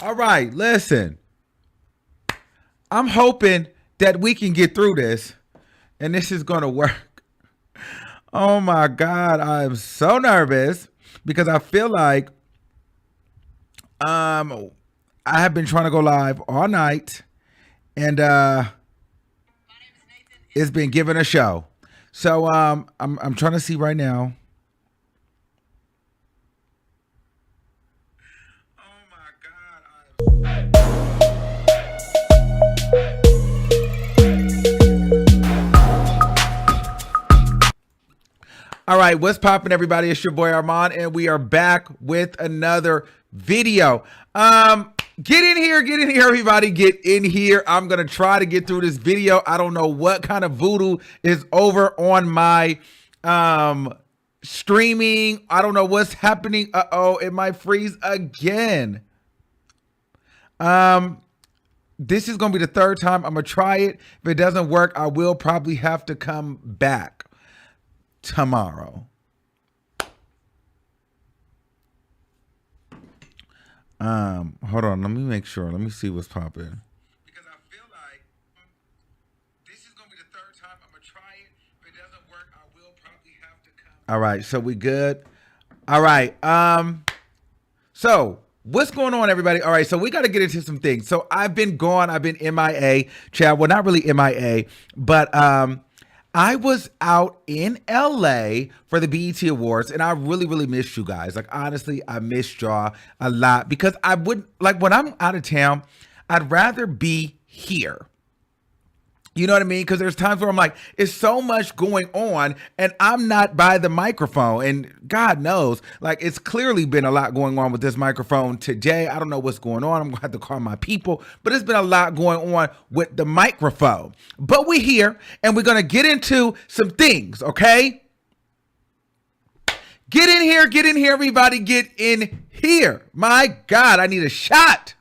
All right, listen. I'm hoping that we can get through this and this is going to work. Oh my God, I'm so nervous because I feel like I have been trying to go live all night and it's been given a show. So I'm trying to see right now. Oh my God. All right, what's poppin', everybody? It's your boy Armon, and we are back with another video. Get in here, everybody. Get in here. I'm gonna try to get through this video. I don't know what kind of voodoo is over on my streaming. I don't know what's happening. Uh-oh, it might freeze again. This is gonna be the third time I'm gonna try it. If it doesn't work, I will probably have to come back tomorrow. Hold on, let me make sure. Let me see what's popping. Because I feel like this is gonna be the third time I'm gonna try it. If it doesn't work, I will probably have to come. All right, so we good. All right. So what's going on, everybody? All right, so we got to get into some things. So I've been gone. I've been MIA, Chad. Well, not really MIA, but I was out in LA for the BET Awards, and I really, really missed you guys. Like, honestly, I missed y'all a lot because I would, like, when I'm out of town, I'd rather be here. You know what I mean? Because there's times where I'm like, it's so much going on and I'm not by the microphone. And God knows, like, it's clearly been a lot going on with this microphone today. I don't know what's going on. I'm going to have to call my people. But it's been a lot going on with the microphone. But we're here and we're going to get into some things, okay? Get in here, everybody. Get in here. My God, I need a shot.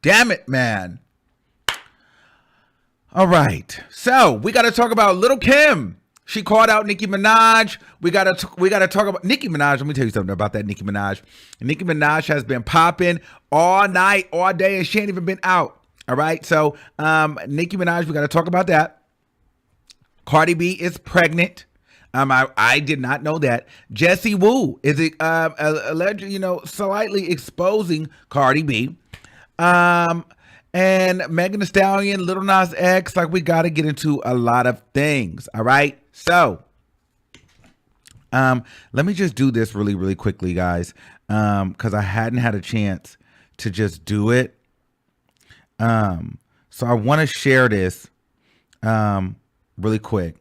Damn it, man. All right. So we got to talk about Little Kim. She called out Nicki Minaj. We got to talk about Nicki Minaj. Let me tell you something about that Nicki Minaj. Nicki Minaj has been popping all night, all day, and she ain't even been out. All right. So Nicki Minaj, we got to talk about that. Cardi B is pregnant. I did not know that. Jessie Woo is allegedly, slightly exposing Cardi B. And Megan Thee Stallion, Lil Nas X, like, we got to get into a lot of things. All right. So, let me just do this really, really quickly, guys. Cause I hadn't had a chance to just do it. So I want to share this, really quick.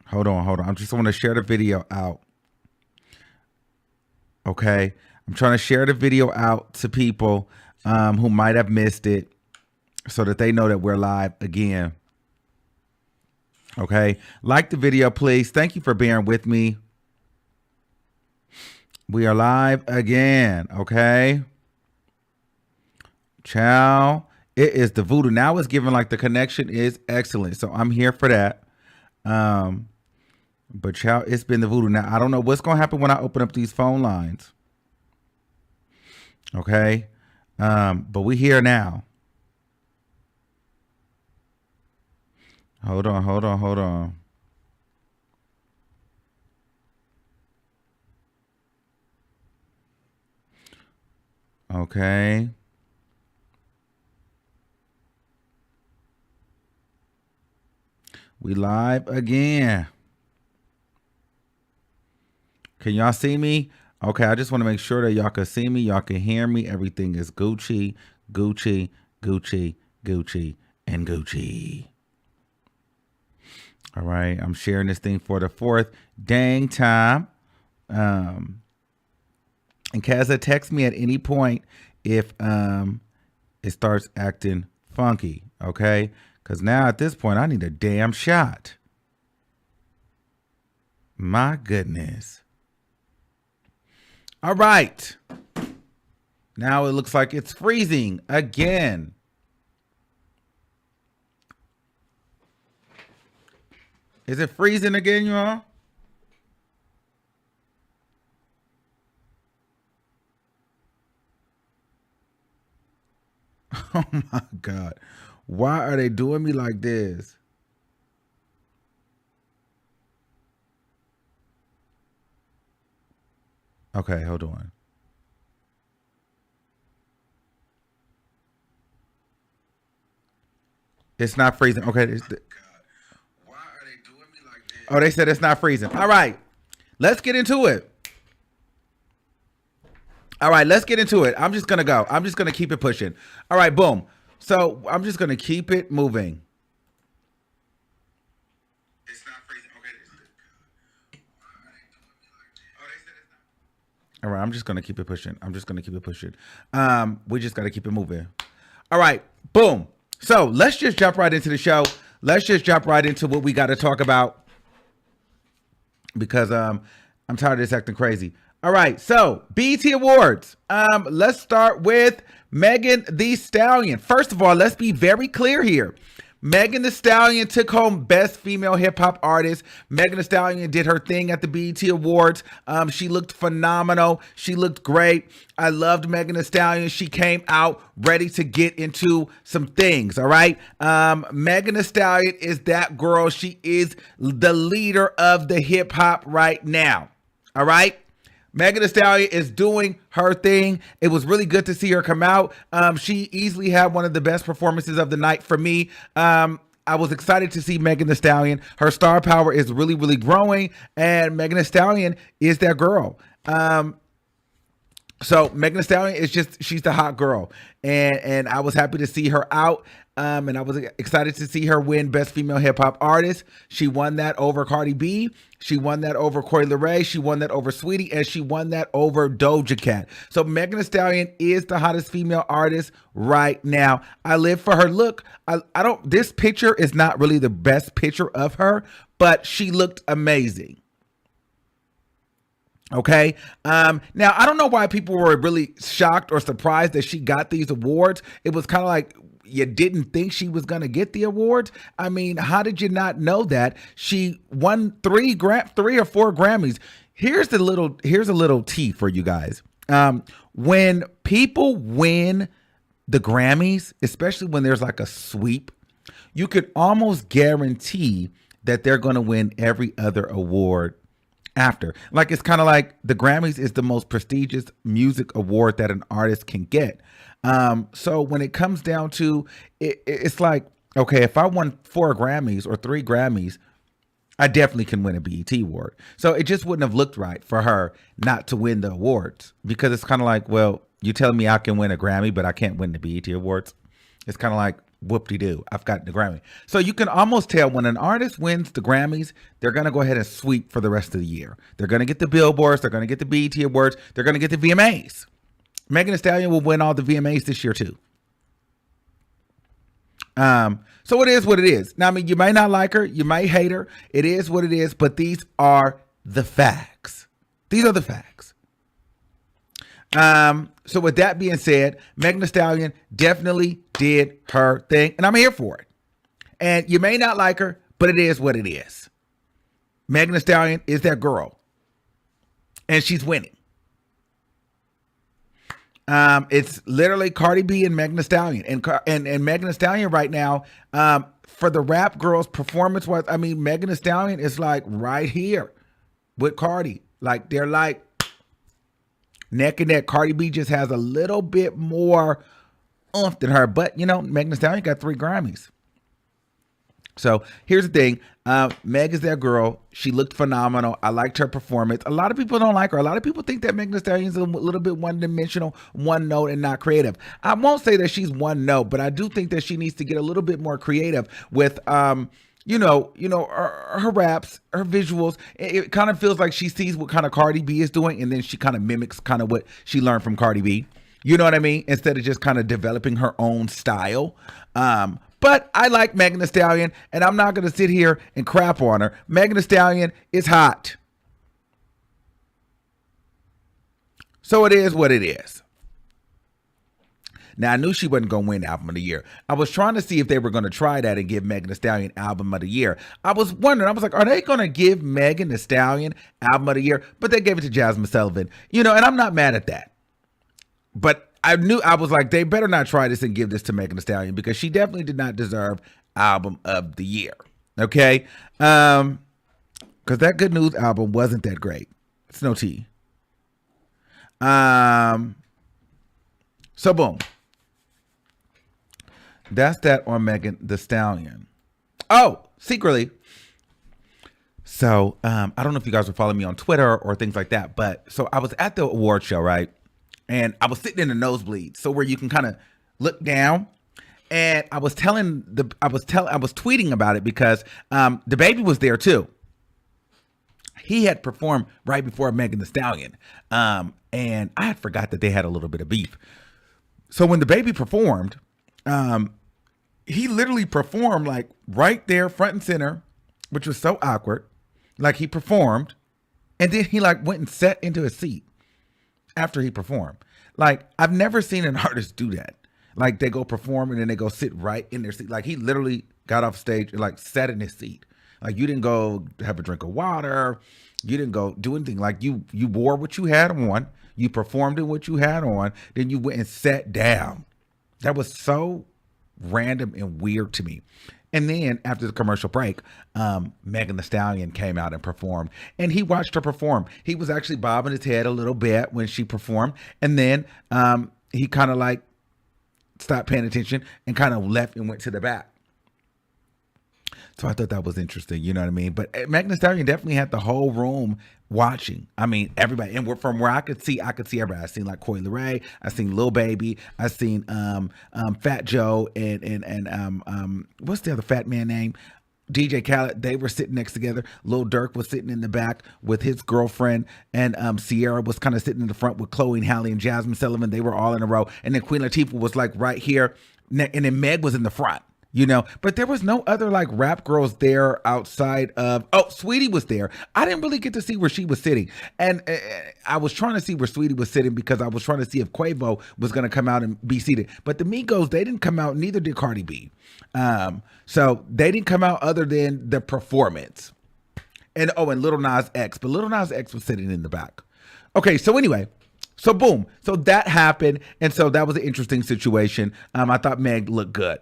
Hold on. I just want to share the video out. Okay. I'm trying to share the video out to people who might have missed it so that they know that we're live again. Okay. Like the video, please. Thank you for bearing with me. We are live again. Okay. Ciao. It is the voodoo. Now it's giving like the connection is excellent. So I'm here for that. But ciao, it's been the voodoo. Now I don't know what's going to happen when I open up these phone lines. Okay. But we here now. Hold on. Okay. We live again. Can y'all see me? Okay, I just want to make sure that y'all can see me, y'all can hear me. Everything is Gucci, and Gucci. All right, I'm sharing this thing for the fourth dang time. And Kaza, text me at any point if it starts acting funky, okay? Because now at this point, I need a damn shot. My goodness. All right. Now it looks like it's freezing again. Is it freezing again, y'all? Oh my God. Why are they doing me like this? Okay, hold on. It's not freezing. Okay. Why are they doing me like this? Oh, they said it's not freezing. All right. Let's get into it. All right, let's get into it. I'm just going to go. I'm just going to keep it pushing. All right, boom. So I'm just going to keep it moving. It's not freezing. Okay. All right, I'm just going to keep it pushing. I'm just going to keep it pushing. We just got to keep it moving. All right, boom. So let's just jump right into the show. Let's just jump right into what we got to talk about because I'm tired of this acting crazy. All right, so BET Awards. Let's start with Megan Thee Stallion. First of all, let's be very clear here. Megan Thee Stallion took home Best Female Hip Hop Artist. Megan Thee Stallion did her thing at the BET Awards. She looked phenomenal. She looked great. I loved Megan Thee Stallion. She came out ready to get into some things, all right? Megan Thee Stallion is that girl. She is the leader of the hip hop right now, all right? Megan Thee Stallion is doing her thing. It was really good to see her come out. She easily had one of the best performances of the night for me. I was excited to see Megan Thee Stallion. Her star power is really, really growing, and Megan Thee Stallion is that girl. So Megan Thee Stallion is she's the hot girl. And I was happy to see her out. And I was excited to see her win Best Female Hip Hop Artist. She won that over Cardi B. She won that over Coi Leray. She won that over Sweetie. And she won that over Doja Cat. So Megan Thee Stallion is the hottest female artist right now. I live for her look. This picture is not really the best picture of her, but she looked amazing. Okay. Now I don't know why people were really shocked or surprised that she got these awards. It was kind of like, you didn't think she was going to get the awards? I mean, how did you not know that? She won three or four Grammys. Here's a little tea for you guys. When people win the Grammys, especially when there's like a sweep, you could almost guarantee that they're going to win every other award after. Like, it's kind of like the Grammys is the most prestigious music award that an artist can get. So when it comes down to it, it's like, okay, if I won 4 Grammys or 3 Grammys, I definitely can win a BET award. So it just wouldn't have looked right for her not to win the awards, because it's kind of like, well, you telling me I can win a Grammy, but I can't win the BET awards. It's kind of like, whoop-de-doo, I've got the Grammy. So you can almost tell when an artist wins the Grammys, they're going to go ahead and sweep for the rest of the year. They're going to get the Billboards. They're going to get the BET awards. They're going to get the VMAs. Megan Thee Stallion will win all the VMAs this year too. So it is what it is. Now, I mean, you might not like her. You might hate her. It is what it is. But these are the facts. These are the facts. So with that being said, Megan Thee Stallion definitely did her thing, and I'm here for it. And you may not like her, but it is what it is. Megan Thee Stallion is that girl, and she's winning. It's literally Cardi B and Megan Thee Stallion, and Megan Thee Stallion right now, for the rap girls performance wise, I mean, Megan Thee Stallion is like right here with Cardi. Like, they're like neck and neck. Cardi B just has a little bit more oomph than her, but you know, Megan Thee Stallion got 3 Grammys. So here's the thing. Meg is that girl. She looked phenomenal. I liked her performance. A lot of people don't like her. A lot of people think that Megan Thee Stallion is a little bit one-dimensional, one note, and not creative. I won't say that she's one note, but I do think that she needs to get a little bit more creative with, her raps, her visuals. It kind of feels like she sees what kind of Cardi B is doing, and then she kind of mimics kind of what she learned from Cardi B. You know what I mean? Instead of just kind of developing her own style. But I like Megan Thee Stallion, and I'm not going to sit here and crap on her. Megan Thee Stallion is hot. So it is what it is. Now, I knew she wasn't going to win Album of the Year. I was trying to see if they were going to try that and give Megan Thee Stallion Album of the Year. I was wondering, I was like, are they going to give Megan Thee Stallion Album of the Year? But they gave it to Jasmine Sullivan. You know, and I'm not mad at that. But I knew, I was like, they better not try this and give this to Megan Thee Stallion, because she definitely did not deserve album of the year. Okay. Because that Good News album wasn't that great. It's no tea. So boom. That's that on Megan Thee Stallion. Oh, secretly. So I don't know if you guys were following me on Twitter or things like that, but so I was at the award show, right? And I was sitting in the nosebleed, so where you can kind of look down. And I was tweeting about it because the baby was there too. He had performed right before Megan Thee Stallion, and I had forgot that they had a little bit of beef. So when the baby performed, he literally performed like right there, front and center, which was so awkward. Like he performed, and then he like went and sat into a seat after he performed. Like I've never seen an artist do that. Like they go perform and then they go sit right in their seat. Like he literally got off stage and like sat in his seat. Like you didn't go have a drink of water. You didn't go do anything. Like you wore what you had on. You performed in what you had on. Then you went and sat down. That was so random and weird to me. And then after the commercial break, Megan Thee Stallion came out and performed, and he watched her perform. He was actually bobbing his head a little bit when she performed. And then he kind of like stopped paying attention and kind of left and went to the back. So I thought that was interesting, you know what I mean? But Megan Thee Stallion definitely had the whole room watching. I mean, everybody. And from where I could see everybody. I seen like Coi Leray, I seen Lil Baby, I seen Fat Joe and what's the other fat man name? DJ Khaled. They were sitting next together. Lil Durk was sitting in the back with his girlfriend, and Sierra was kind of sitting in the front with Chloe and Halle and Jasmine Sullivan. They were all in a row. And then Queen Latifah was like right here, and then Meg was in the front. You know, but there was no other like rap girls there outside of, Sweetie was there. I didn't really get to see where she was sitting. And I was trying to see where Sweetie was sitting because I was trying to see if Quavo was going to come out and be seated. But the Migos, they didn't come out, neither did Cardi B. So they didn't come out other than the performance. And Lil Nas X. But Lil Nas X was sitting in the back. Okay, so anyway. So boom. So that happened. And so that was an interesting situation. I thought Meg looked good.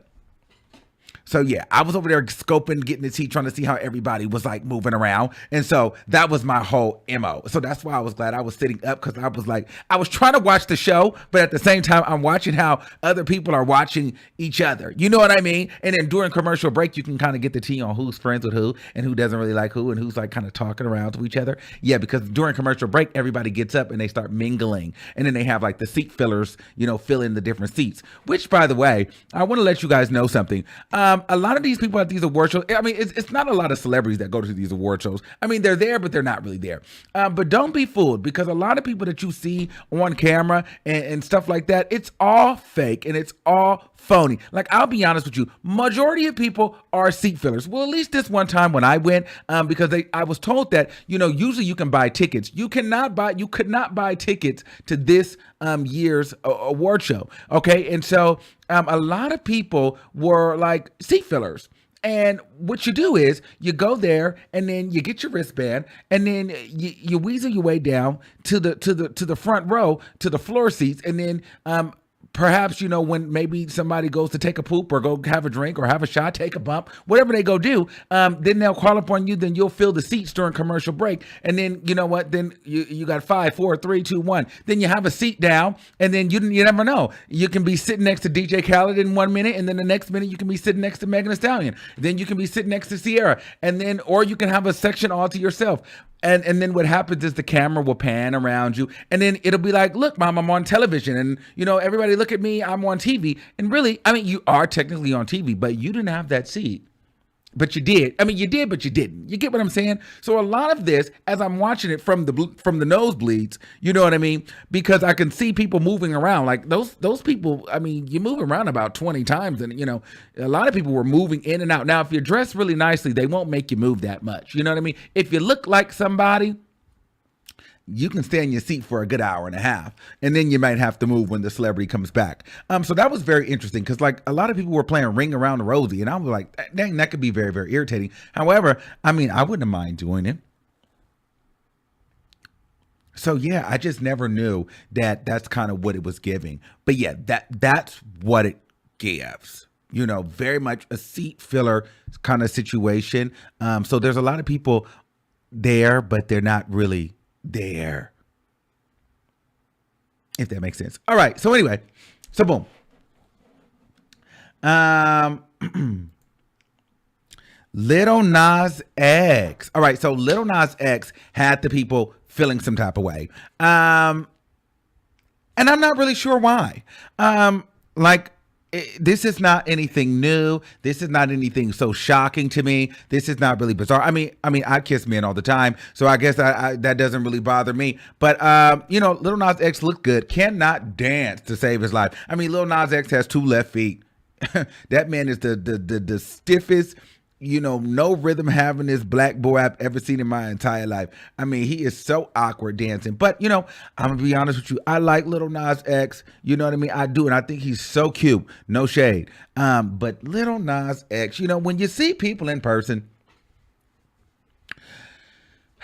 So yeah, I was over there scoping, getting the tea, trying to see how everybody was like moving around. And so that was my whole MO. So that's why I was glad I was sitting up, because I was like, I was trying to watch the show, but at the same time, I'm watching how other people are watching each other. You know what I mean? And then during commercial break, you can kind of get the tea on who's friends with who and who doesn't really like who and who's like kind of talking around to each other. Yeah, because during commercial break, everybody gets up and they start mingling. And then they have like the seat fillers, you know, fill in the different seats, which by the way, I want to let you guys know something. A lot of these people at these award shows, I mean, it's not a lot of celebrities that go to these award shows. I mean, they're there, but they're not really there. But don't be fooled, because a lot of people that you see on camera and stuff like that, it's all fake and it's all phony. Like, I'll be honest with you, majority of people are seat fillers. Well, at least this one time when I went, because I was told that, you know, usually you can buy tickets. You could not buy tickets to this year's award show. Okay. And so a lot of people were like seat fillers. And what you do is you go there and then you get your wristband and then you weasel your way down to the front row, to the floor seats. And then perhaps, you know, when maybe somebody goes to take a poop or go have a drink or have a shot, take a bump, whatever they go do, then they'll call upon you, then you'll fill the seats during commercial break. And then, you know what, then you got 5, 4, 3, 2, 1. Then you have a seat down, and then you never know. You can be sitting next to DJ Khaled in 1 minute, and then the next minute you can be sitting next to Megan Thee Stallion. Then you can be sitting next to Sierra, and then, or you can have a section all to yourself. And then what happens is the camera will pan around you, and then it'll be like, look, Mom, I'm on television, and, you know, everybody look at me, I'm on TV. And really, I mean, you are technically on TV, but you didn't have that seat. But you did. I mean, you did, but you didn't. You get what I'm saying? So a lot of this, as I'm watching it from the nosebleeds, you know what I mean? Because I can see people moving around. Like those people, I mean, you move around about 20 times, and, you know, a lot of people were moving in and out. Now, if you're dressed really nicely, they won't make you move that much. You know what I mean? If you look like somebody, you can stay in your seat for a good hour and a half, and then you might have to move when the celebrity comes back. So that was very interesting, because like a lot of people were playing Ring Around the Rosie, and I was like, dang, that could be very, very irritating. However, I mean, I wouldn't mind doing it. So yeah, I just never knew that that's kind of what it was giving. But yeah, that's what it gives. Very much a seat filler kind of situation. So there's a lot of people there, but they're not really there, if that makes sense. All right. So anyway, so boom. Little Nas X. All right, so Little Nas X had the people feeling some type of way. And I'm not really sure why. This is not anything new. This is not anything so shocking to me. This is not really bizarre. I mean, I kiss men all the time, so I guess that doesn't really bother me. But Little Nas X looked good. Cannot dance to save his life. I mean, Little Nas X has 2 left feet. That man is the stiffest, no rhythm having this black boy I've ever seen in my entire life. I mean, he is so awkward dancing. But, I'm going to be honest with you. I like Little Nas X. You know what I mean? I do. And I think he's so cute. No shade. But Little Nas X, when you see people in person.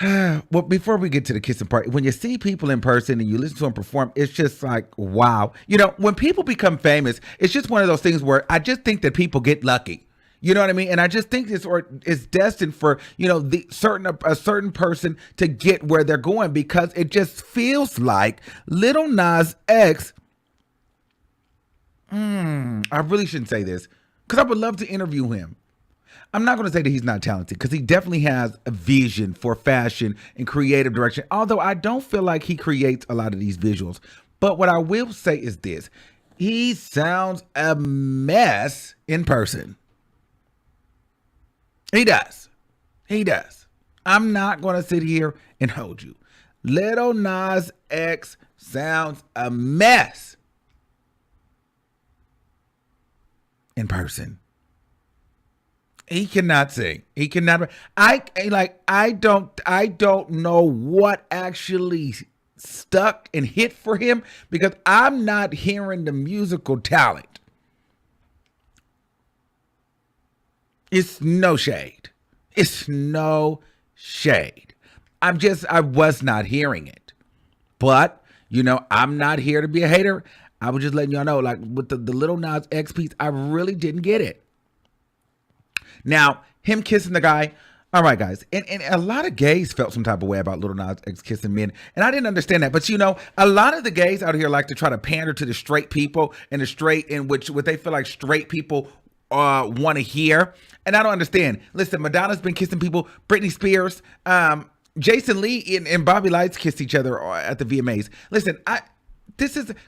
Well, before we get to the kissing part, when you see people in person and you listen to them perform, it's just like, wow. When people become famous, it's just one of those things where I just think that people get lucky. You know what I mean? And I just think it's destined for, a certain person to get where they're going, because it just feels like Little Nas X. I really shouldn't say this, because I would love to interview him. I'm not going to say that he's not talented, because he definitely has a vision for fashion and creative direction, although I don't feel like he creates a lot of these visuals. But what I will say is this. He sounds a mess in person. He does. I'm not going to sit here and hold you. Little Nas X sounds a mess in person. He cannot sing. He cannot. I don't know what actually stuck and hit for him, because I'm not hearing the musical talent. It's no shade. I was not hearing it. But, I'm not here to be a hater. I was just letting y'all know, like with the Little Nas X piece, I really didn't get it. Now, him kissing the guy. All right, guys. And a lot of gays felt some type of way about Little Nas X kissing men. And I didn't understand that. But, a lot of the gays out here like to try to pander to the straight people and what they feel like straight people want to hear. And I don't understand. Listen, Madonna's been kissing people. Britney Spears, Jason Lee and Bobby Lights kissed each other at the VMAs. Listen,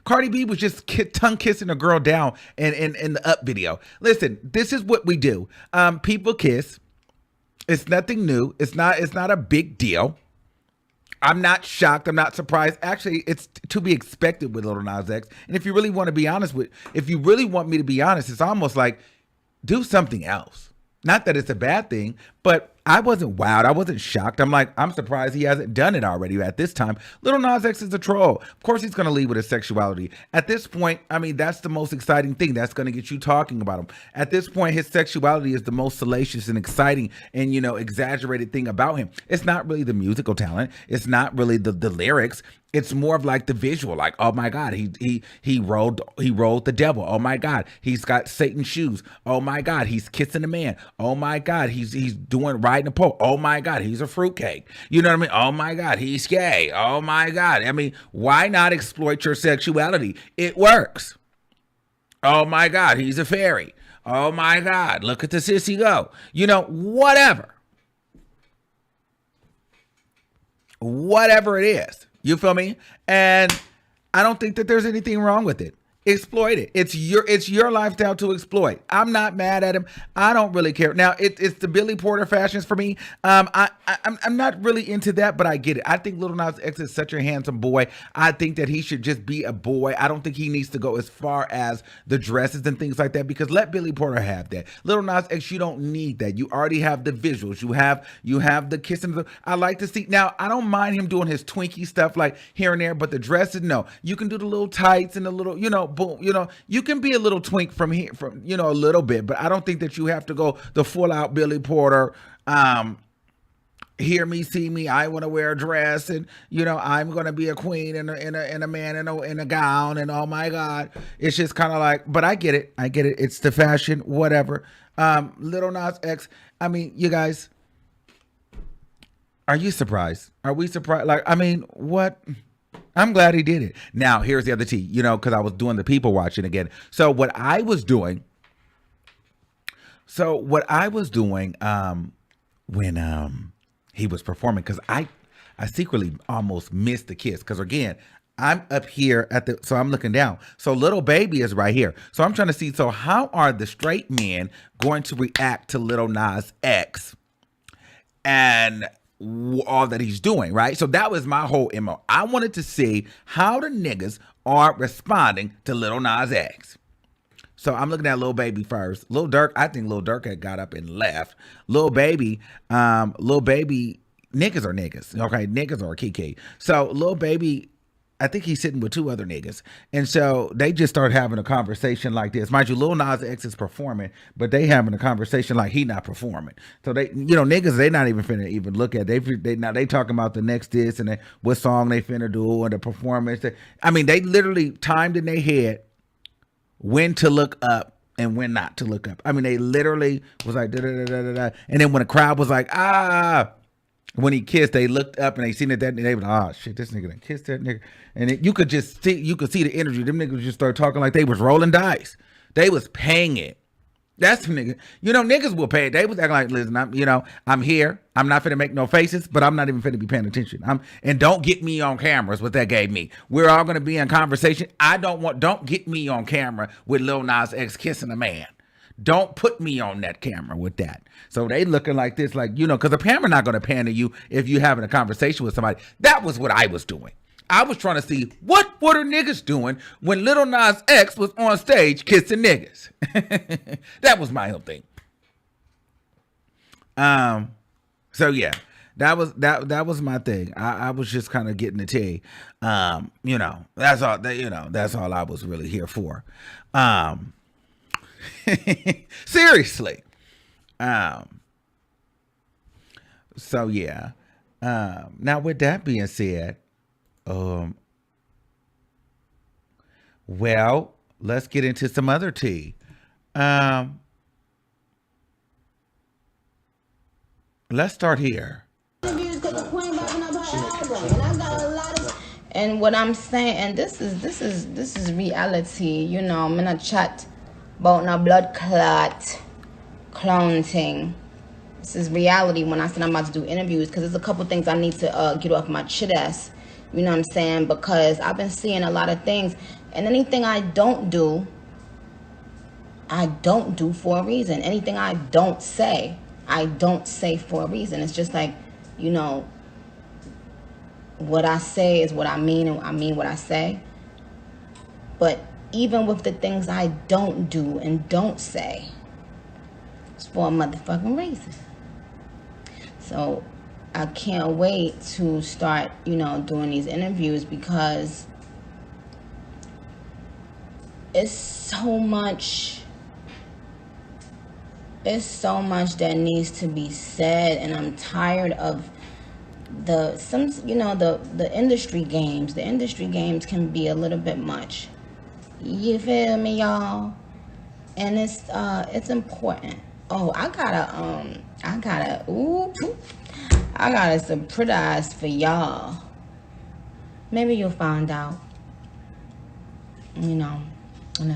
Cardi B was just tongue kissing a girl down in the Up video. Listen, this is what we do. People kiss. It's nothing new. It's not a big deal. I'm not shocked. I'm not surprised. Actually, it's to be expected with Little Nas X. And if you really want me to be honest, it's almost like, do something else. Not that it's a bad thing, but I wasn't wowed. I wasn't shocked. I'm surprised he hasn't done it already at this time. Little Nas X is a troll. Of course, he's going to lead with his sexuality. At this point, that's the most exciting thing. That's going to get you talking about him. At this point, his sexuality is the most salacious and exciting and, exaggerated thing about him. It's not really the musical talent. It's not really the lyrics. It's more of like the visual, like, oh my God, he rolled the devil. Oh my God, he's got Satan's shoes. Oh my God, he's kissing a man. Oh my God, he's riding a pole. Oh my God, he's a fruitcake. You know what I mean? Oh my God, he's gay. Oh my God. Why not exploit your sexuality? It works. Oh my God, he's a fairy. Oh my God, look at the sissy go. Whatever. Whatever it is. You feel me? And I don't think that there's anything wrong with it. Exploit it. It's your lifestyle to exploit. I'm not mad at him. I don't really care. Now it's the Billy Porter fashions for me. I'm not really into that, but I get it. I think Little Nas X is such a handsome boy. I think that he should just be a boy. I don't think he needs to go as far as the dresses and things like that, because let Billy Porter have that. Little Nas X, you don't need that. You already have the visuals. You have the kissing. I like to see. Now I don't mind him doing his Twinkie stuff like here and there, but the dresses, no. You can do the little tights and the little, boom, you can be a little twink from here, a little bit, but I don't think that you have to go the full out Billy Porter, hear me, see me. I want to wear a dress, and I'm gonna be a queen and a man in a gown, and oh my God, it's just kind of like. But I get it. I get it. It's the fashion, whatever. Little Nas X. I mean, you guys, are you surprised? Are we surprised? Like, I mean, what? I'm glad he did it. Now, here's the other tea. Because I was doing the people watching again. So what I was doing. When he was performing, because I secretly almost missed the kiss, because again, I'm up here so I'm looking down. So Little Baby is right here. So I'm trying to see, so how are the straight men going to react to Little Nas X and all that he's doing, right? So that was my whole MO. I wanted to see how the niggas are responding to Little Nas X. So I'm looking at Lil Baby first. Lil Durk, I think Lil Durk had got up and left. Lil Baby, niggas are niggas. Okay, niggas are Kiki. So Lil Baby, I think he's sitting with two other niggas. And so they just started having a conversation like this. Mind you, Lil Nas X is performing, but they having a conversation like he not performing. So they, niggas, they not even finna even look at it. They talking about the next this and what song they finna do and the performance. I mean, they literally timed in their head when to look up and when not to look up. I mean, they literally was like, da, da, da, da, da, da. And then when the crowd was like, when he kissed, they looked up and they seen it, and they was like, oh shit, this nigga done kissed that nigga. And you could see the energy. Them niggas just started talking like they was rolling dice. They was paying it. That's nigga. Niggas will pay it. They was acting like, listen, I'm here. I'm not finna make no faces, but I'm not even finna be paying attention. And don't get me on camera is what that gave me. We're all gonna be in conversation. Don't get me on camera with Lil Nas X kissing a man. Don't put me on that camera with that. So they looking like this, like, because the camera not gonna pan to you if you having a conversation with somebody. That was what I was doing. I was trying to see what are niggas doing when Little Nas X was on stage kissing niggas. That was my whole thing. So yeah, that was my thing. I was just kind of getting the tea. That's all. That's all I was really here for. Seriously. So yeah. Now with that being said. Well, let's get into some other tea. Let's start here. And what I'm saying, and this is reality. I'm gonna chat about no blood clot clone thing. This is reality when I said I'm about to do interviews, because there's a couple things I need to get off my chest. You know what I'm saying? Because I've been seeing a lot of things, and anything I don't do for a reason. Anything I don't say for a reason. It's just like, what I say is what I mean, and I mean what I say. But even with the things I don't do and don't say, it's for a motherfucking reason. So I can't wait to start, doing these interviews, because it's so much that needs to be said, and I'm tired of the industry games. The industry games can be a little bit much. You feel me, y'all? And it's important. Oh, I got a surprise for y'all. Maybe you'll find out, in a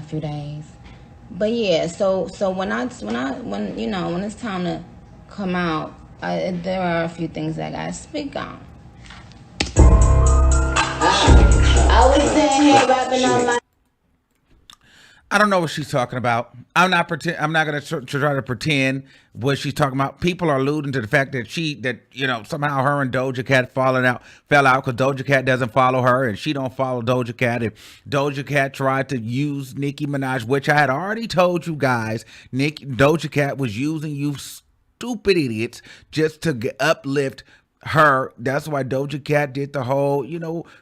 few days. But yeah, so when it's time to come out, there are a few things I gotta speak on. I was sitting here rapping on my. I don't know what she's talking about. I'm not going to try to pretend what she's talking about. People are alluding to the fact that somehow her and Doja Cat fell out because Doja Cat doesn't follow her and she don't follow Doja Cat. And Doja Cat tried to use Nicki Minaj, which I had already told you guys. Doja Cat was using you stupid idiots just to uplift her. That's why Doja Cat did the whole,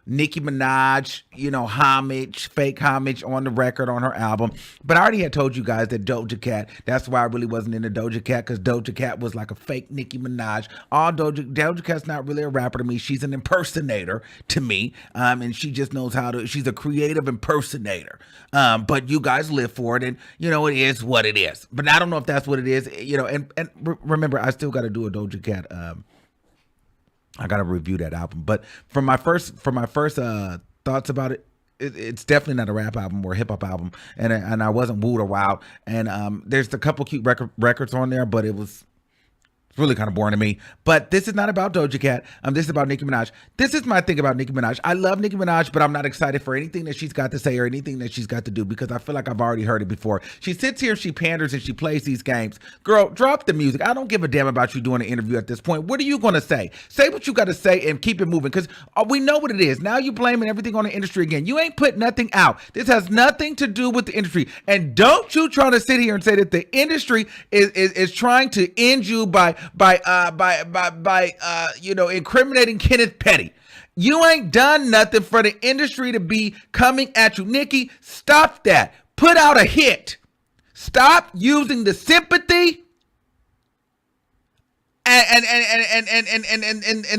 Nicki Minaj, fake homage on the record on her album. But I already had told you guys that Doja Cat, that's why I really wasn't into Doja Cat, because Doja Cat was like a fake Nicki Minaj. Doja Cat's not really a rapper to me. She's an impersonator to me. And she just knows she's a creative impersonator. But you guys live for it, and it is what it is. But I don't know if that's what it is, and remember, I still got to do a Doja Cat, I gotta review that album. But from my first thoughts about it, it's definitely not a rap album or a hip hop album, and I wasn't wooed or wowed. And there's a couple cute records on there, but it's really kind of boring to me. But this is not about Doja Cat. This is about Nicki Minaj. This is my thing about Nicki Minaj. I love Nicki Minaj, but I'm not excited for anything that she's got to say or anything that she's got to do, because I feel like I've already heard it before. She sits here, she panders, and she plays these games. Girl, drop the music. I don't give a damn about you doing an interview at this point. What are you going to say? Say what you got to say and keep it moving, because we know what it is. Now you're blaming everything on the industry again. You ain't put nothing out. This has nothing to do with the industry. And don't you try to sit here and say that the industry is trying to end you by incriminating Kenneth Petty. You ain't done nothing for the industry to be coming at you. Nicki, stop that. Put out a hit. Stop using the sympathy and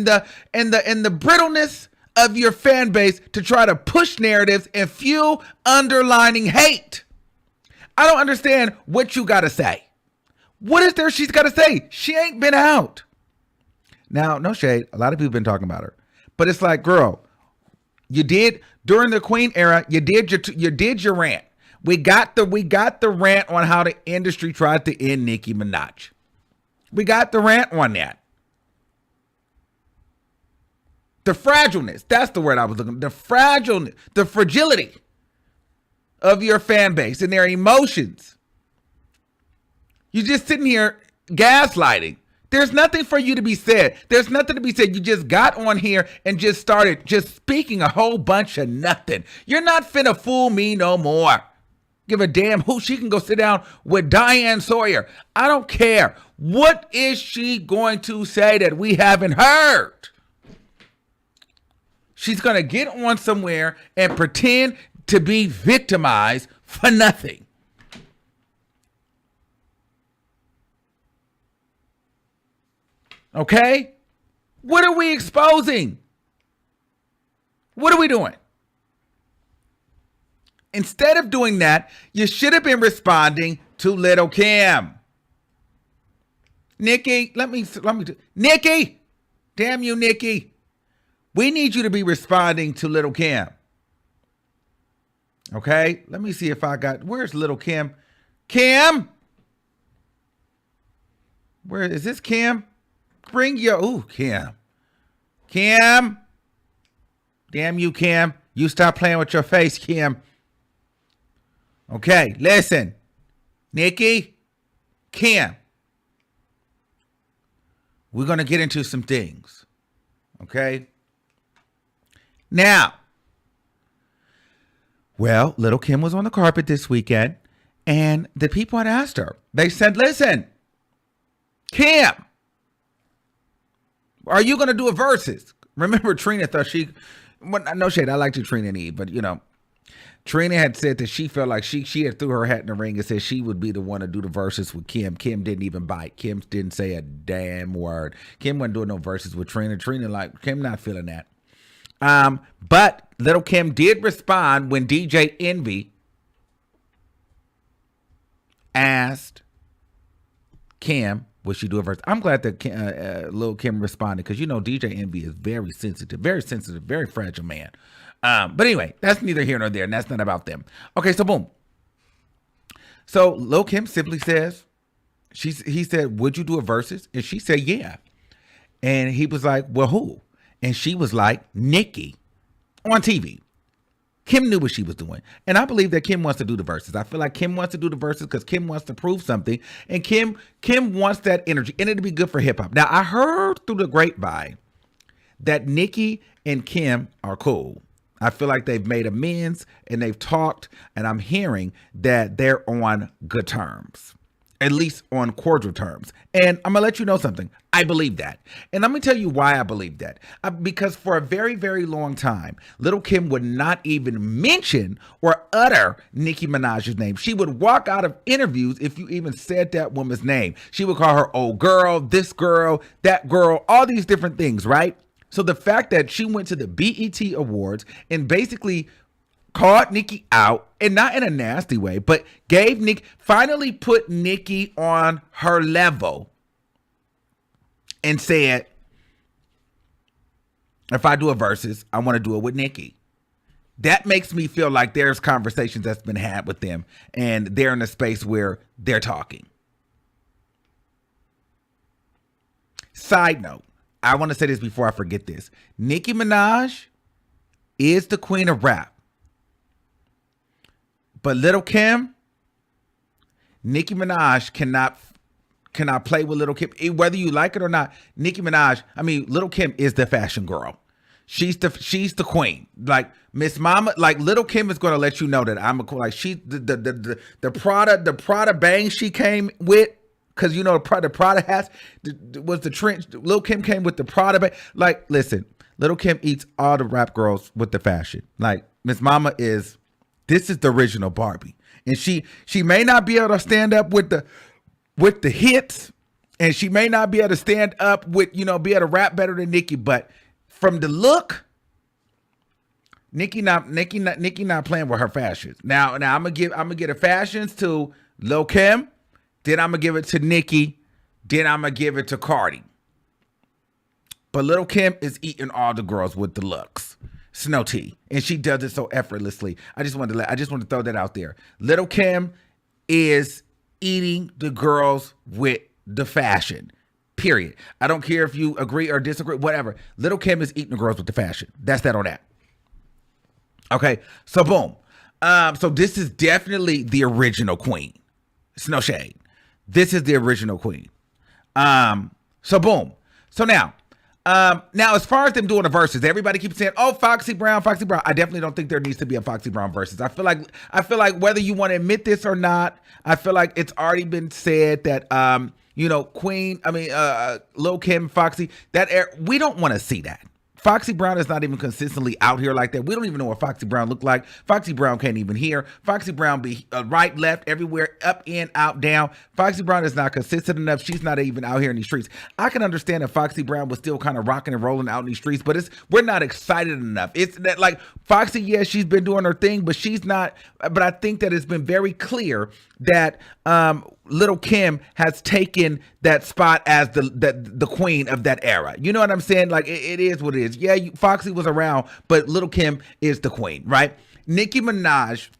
the brittleness of your fan base to try to push narratives and fuel underlining hate. I don't understand what you got to say. What is there she's got to say? She ain't been out. Now, no shade. A lot of people been talking about her. But it's like, girl, you did, during the Queen era, you did your rant. We got the rant on how the industry tried to end Nicki Minaj. We got the rant on that. The fragileness, that's the word I was looking for. The fragility of your fan base and their emotions. You're just sitting here gaslighting. There's nothing for you to be said. There's nothing to be said. You just got on here and just started just speaking a whole bunch of nothing. You're not finna fool me no more. Give a damn who. She can go sit down with Diane Sawyer. I don't care. What is she going to say that we haven't heard? She's going to get on somewhere and pretend to be victimized for nothing. Okay? What are we exposing? What are we doing? Instead of doing that, you should have been responding to Little Kim. Nicki, Nicki, damn you, Nicki. We need you to be responding to Little Kim. Okay? Let me see if where's Little Kim? Kim? Where is this Kim? Kim. Kim. Damn you, Kim. You stop playing with your face, Kim. Okay, listen. Nicki, Kim. We're going to get into some things. Okay? Now, well, Little Kim was on the carpet this weekend, and the people had asked her. They said, listen, Kim, are you going to do a versus? Remember, Trina thought no shade, I like to Trina and Eve, but Trina had said that she felt like she had threw her hat in the ring and said she would be the one to do the verses with Kim. Kim didn't even bite. Kim didn't say a damn word. Kim wasn't doing no verses with Trina. Kim not feeling that. But Little Kim did respond when DJ Envy asked Kim, would she do a verse? I'm glad that Lil Kim responded, because DJ Envy is very sensitive, very fragile man. But anyway, that's neither here nor there, and that's not about them. Okay, so boom. So Lil Kim simply says, he said, would you do a versus? And she said, yeah. And he was like, well, who? And she was like, Nicki on TV. Kim knew what she was doing. And I believe that Kim wants to do the verses. I feel like Kim wants to do the verses because Kim wants to prove something. And Kim wants that energy. And it'll be good for hip hop. Now, I heard through the grapevine that Nicki and Kim are cool. I feel like they've made amends and they've talked. And I'm hearing that they're on good terms. at least on cordial terms. And I'm gonna let you know something. I believe that. And let me tell you why I believe that. Because for a very, very long time, Little Kim would not even mention or utter Nicki Minaj's name. She would walk out of interviews if you even said that woman's name. She would call her old girl, this girl, that girl, all these different things, right? So the fact that she went to the BET Awards and basically called Nicki out, and not in a nasty way, but gave Nicki, finally put Nicki on her level and said, if I do a versus, I want to do it with Nicki. That makes me feel like there's conversations that's been had with them and they're in a space where they're talking. Side note, I want to say this before I forget this. Nicki Minaj is the queen of rap. But Little Kim, Nicki Minaj cannot play with Little Kim. Whether you like it or not, Little Kim is the fashion girl. She's the queen. Like Miss Mama, like Little Kim is gonna let you know that I'm a queen. Like she the Prada bang she came with, because you know the Prada hats was the trend. Little Kim came with the Prada bang. Like, listen, Little Kim eats all the rap girls with the fashion. Like Miss Mama is. This is the original Barbie, and she may not be able to stand up with the hits, and she may not be able to stand up with be able to rap better than Nicki. But from the look, Nicki not playing with her fashions. Now I'm gonna give the fashions to Lil Kim, then I'm gonna give it to Nicki, then I'm gonna give it to Cardi. But Lil Kim is eating all the girls with the looks. Snow tea, and she does it so effortlessly. I just want to throw that out there. Little Kim is eating the girls with the fashion. Period. I don't care if you agree or disagree, whatever. Little Kim is eating the girls with the fashion. That's that on that. Okay, so boom. So this is definitely the original queen. It's no shade. This is the original queen. So boom. So now, as far as them doing the verses, everybody keeps saying, "Oh, Foxy Brown, Foxy Brown." I definitely don't think there needs to be a Foxy Brown versus. I feel like whether you want to admit this or not, I feel like it's already been said that Lil Kim, Foxy, we don't want to see that. Foxy Brown is not even consistently out here like that. We don't even know what Foxy Brown looked like. Foxy Brown can't even hear. Foxy Brown be right, left, everywhere, up, in, out, down. Foxy Brown is not consistent enough. She's not even out here in these streets. I can understand if Foxy Brown was still kind of rocking and rolling out in these streets, but we're not excited enough. It's that, like, Foxy, yeah, she's been doing her thing, but she's not. But I think that it's been very clear that Little Kim has taken that spot as the queen of that era. You know what I'm saying? Like, it is what it is. Yeah, Foxy was around, but Little Kim is the queen, right? Nicki Minaj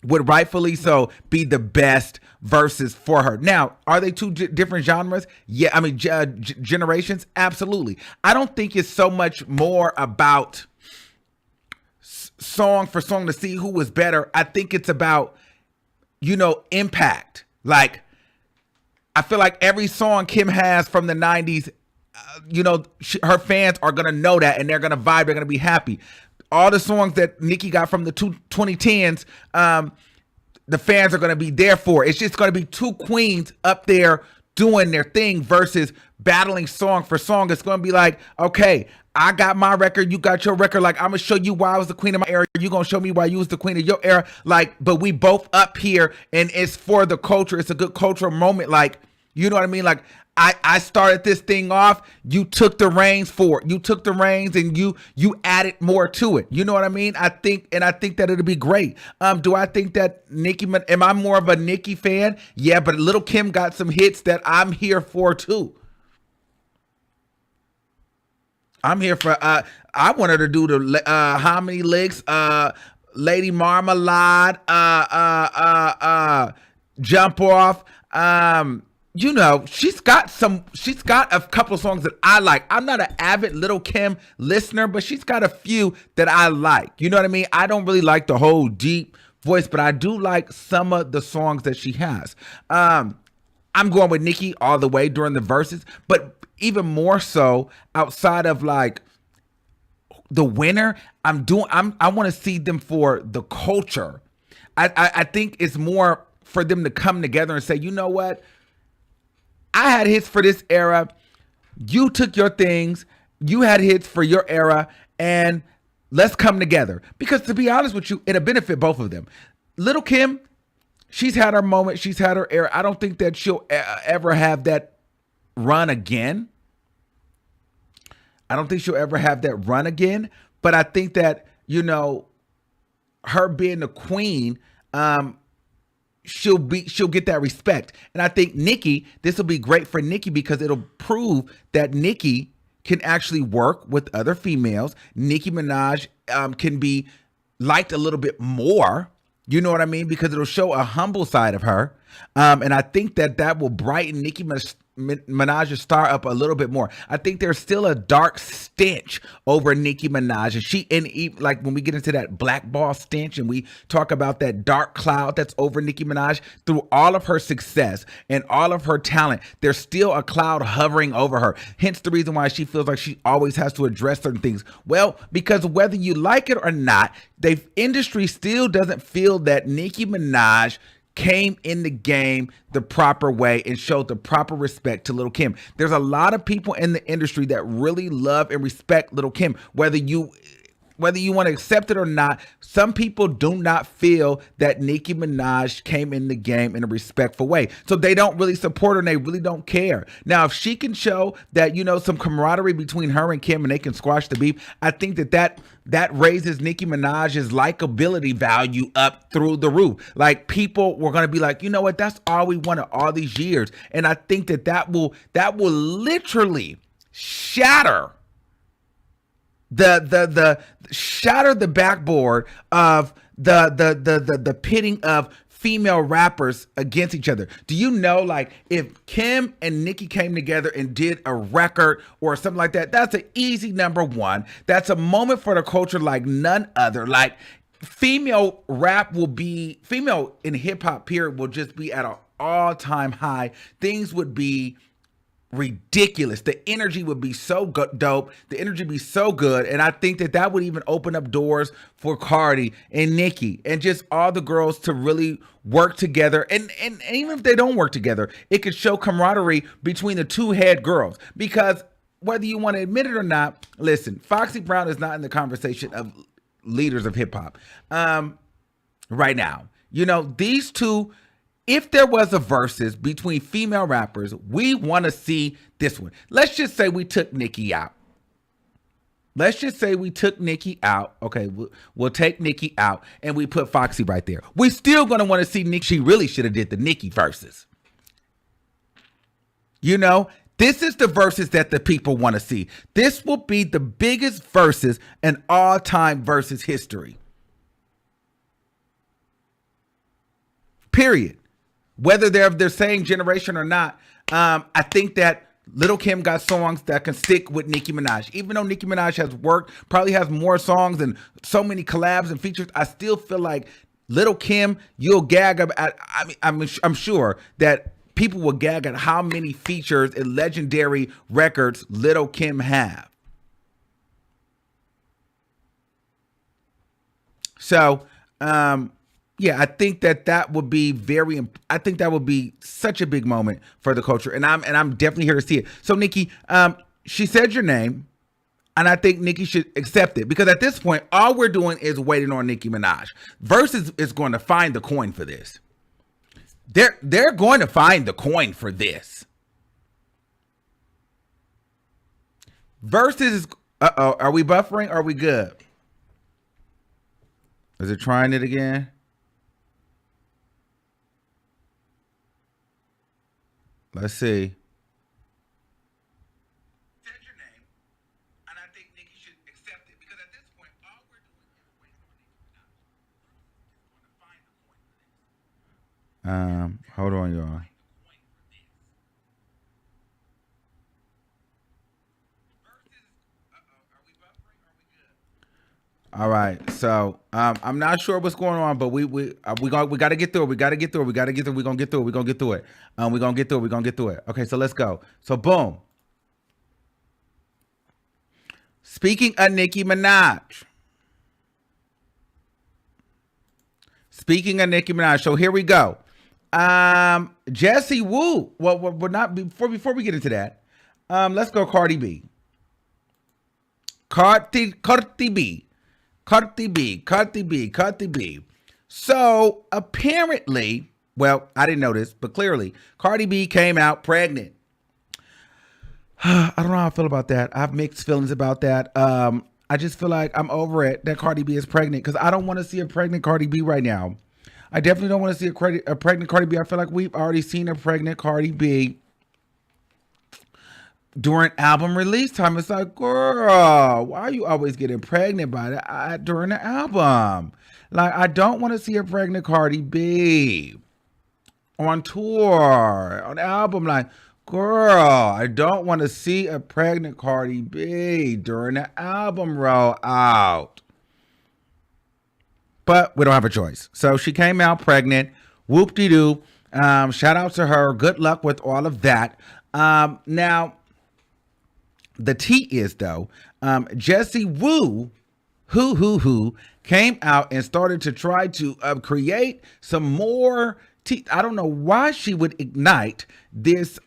would rightfully so be the best verses for her. Now, are they two different genres? Yeah, I mean, generations? Absolutely. I don't think it's so much more about song for song to see who was better. I think it's about, impact. Like, I feel like every song Kim has from the 90s, her fans are going to know that, and they're going to vibe, they're going to be happy. All the songs that Nicki got from the 2010s, the fans are going to be there for. It's just going to be two queens up there doing their thing versus battling song for song. It's going to be like, okay, I got my record, you got your record. Like, I'm going to show you why I was the queen of my era. You're going to show me why you was the queen of your era. Like, but we both up here, and it's for the culture. It's a good cultural moment. Like, you know what I mean? Like, I started this thing off. You took the reins for it. You took the reins and you added more to it. You know what I mean? I think that it'll be great. Do I think that am I more of a Nicki fan? Yeah, but Little Kim got some hits that I'm here for too. I'm here for, I want her to do the, How Many Licks, Lady Marmalade, Jump Off, she's got a couple of songs that I like. I'm not an avid Little Kim listener, but she's got a few that I like. You know what I mean? I don't really like the whole deep voice, but I do like some of the songs that she has. I'm going with Nicki all the way during the verses, but even more so outside of like the winner, I want to see them for the culture. I think it's more for them to come together and say, you know what? I had hits for this era. You took your things. You had hits for your era. And let's come together. Because to be honest with you, it'll benefit both of them. Little Kim, she's had her moment. She's had her era. I don't think that she'll ever have that run again. I don't think she'll ever have that run again. But I think that, you know, her being the queen, she'll get that respect. And I think Nicki, this will be great for Nicki because it'll prove that Nicki can actually work with other females. Nicki Minaj can be liked a little bit more. You know what I mean? Because it'll show a humble side of her. And I think that will brighten Nicki Minaj's star up a little bit more. I think there's still a dark stench over Nicki Minaj. And like when we get into that blackball stench and we talk about that dark cloud that's over Nicki Minaj, through all of her success and all of her talent, there's still a cloud hovering over her. Hence the reason why she feels like she always has to address certain things. Well, because whether you like it or not, the industry still doesn't feel that Nicki Minaj came in the game the proper way and showed the proper respect to Lil' Kim. There's a lot of people in the industry that really love and respect Lil' Kim, whether you want to accept it or not. Some people do not feel that Nicki Minaj came in the game in a respectful way. So they don't really support her and they really don't care. Now, if she can show that, you know, some camaraderie between her and Kim and they can squash the beef, I think that raises Nicki Minaj's likability value up through the roof. Like, people were going to be like, you know what, that's all we wanted all these years. And I think that will literally shatter shatter the backboard of the pitting of female rappers against each other. Do you know, like, if Kim and Nicki came together and did a record or something like that, that's an easy number one. That's a moment for the culture like none other. Like, female in hip hop period will just be at an all-time high. Things would be ridiculous. The energy would be so dope. The energy would be so good. And I think that would even open up doors for Cardi and Nicki and just all the girls to really work together. And even if they don't work together, it could show camaraderie between the two head girls. Because whether you want to admit it or not, listen, Foxy Brown is not in the conversation of leaders of hip hop right now. You know, these two, if there was a versus between female rappers, we want to see this one. Let's just say we took Nicki out. Okay, we'll take Nicki out and we put Foxy right there. We're still going to want to see Nicki. She really should have did the Nicki versus. You know, this is the versus that the people want to see. This will be the biggest versus in all-time versus history. Period. Whether they're saying generation or not, I think that Lil' Kim got songs that can stick with Nicki Minaj. Even though Nicki Minaj has probably has more songs and so many collabs and features, I still feel like Lil' Kim, you'll gag at. I'm sure that people will gag at how many features and legendary records Lil' Kim have. So, yeah, I think that would be I think that would be such a big moment for the culture. And I'm definitely here to see it. So Nicki, she said your name, and I think Nicki should accept it, because at this point, all we're doing is waiting on Nicki Minaj. Versus is going to find the coin for this. They're going to find the coin for this. Versus, are we buffering? Are we good? Is it trying it again? Let's see. Said your name, and I think Nicki should accept it, because at this point, all we're doing is waiting on Nicki Minaj. Going to find the coin for this. Hold on, y'all. All right, so I'm not sure what's going on, but we got to get through it. We got to get through it. We're gonna get through it. We're gonna get through it. Okay, so let's go. So boom. Speaking of Nicki Minaj. So here we go. Jessie Woo. Well, we're not before we get into that. Let's go Cardi B. Cardi B. So apparently, well, I didn't know this, but clearly, Cardi B came out pregnant. I don't know how I feel about that. I have mixed feelings about that. I just feel like I'm over it that Cardi B is pregnant because I don't want to see a pregnant Cardi B right now. I definitely don't want to see a pregnant Cardi B. I feel like we've already seen a pregnant Cardi B during album release time. It's like, girl, why are you always getting pregnant by that during the album? Like, I don't want to see a pregnant Cardi B on tour, on album. Like, girl, I don't want to see a pregnant Cardi B during the album roll out. But we don't have a choice. So she came out pregnant. Whoop-de-doo. Shout out to her. Good luck with all of that. Now, the tea is, though, Jessie Woo, who came out and started to try to create some more tea. I don't know why she would ignite this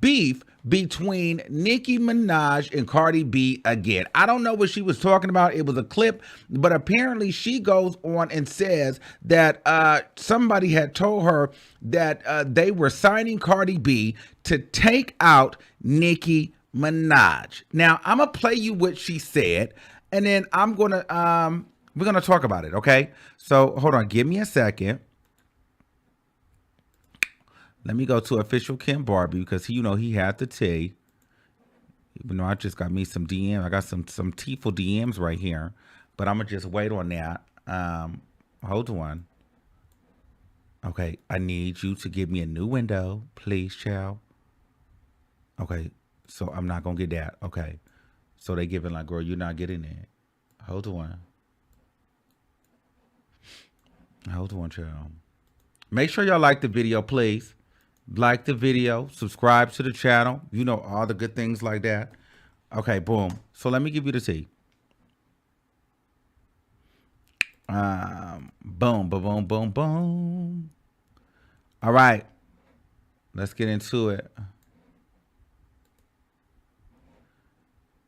beef between Nicki Minaj and Cardi B again. I don't know what she was talking about. It was a clip, but apparently she goes on and says that somebody had told her that they were signing Cardi B to take out Nicki Minaj. Now, I'm going to play you what she said, and then we're going to talk about it, okay? So, hold on. Give me a second. Let me go to official Kim Barbie because he had the tea. Even though I just got me some DM. I got some teaful DMs right here. But I'm going to just wait on that. Hold on. Okay. I need you to give me a new window. Please, child. Okay. So I'm not going to get that. Okay. So they giving like, girl, you're not getting it. Hold on. Hold on, child. Make sure y'all like the video, please. Like the video, subscribe to the channel, all the good things like that. Okay, boom. So let me give you the tea. Boom, boom, boom, boom. All right, let's get into it.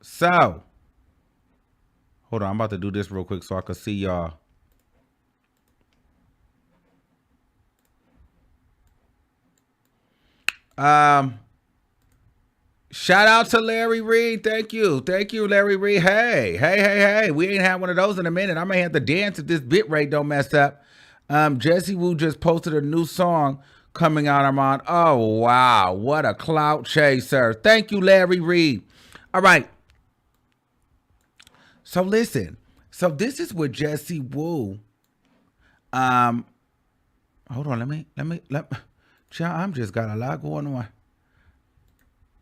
So, hold on, I'm about to do this real quick so I can see y'all. Shout out to Larry Reed. Thank you, Larry Reed. Hey. We ain't had one of those in a minute. I may have to dance if this bit rate don't mess up. Jessie Woo just posted a new song coming out, Armon. Oh, wow. What a clout chaser. Thank you, Larry Reed. All right. So listen. So this is what Jessie Woo. Hold on. Let me. Child, I'm just got a lot going on.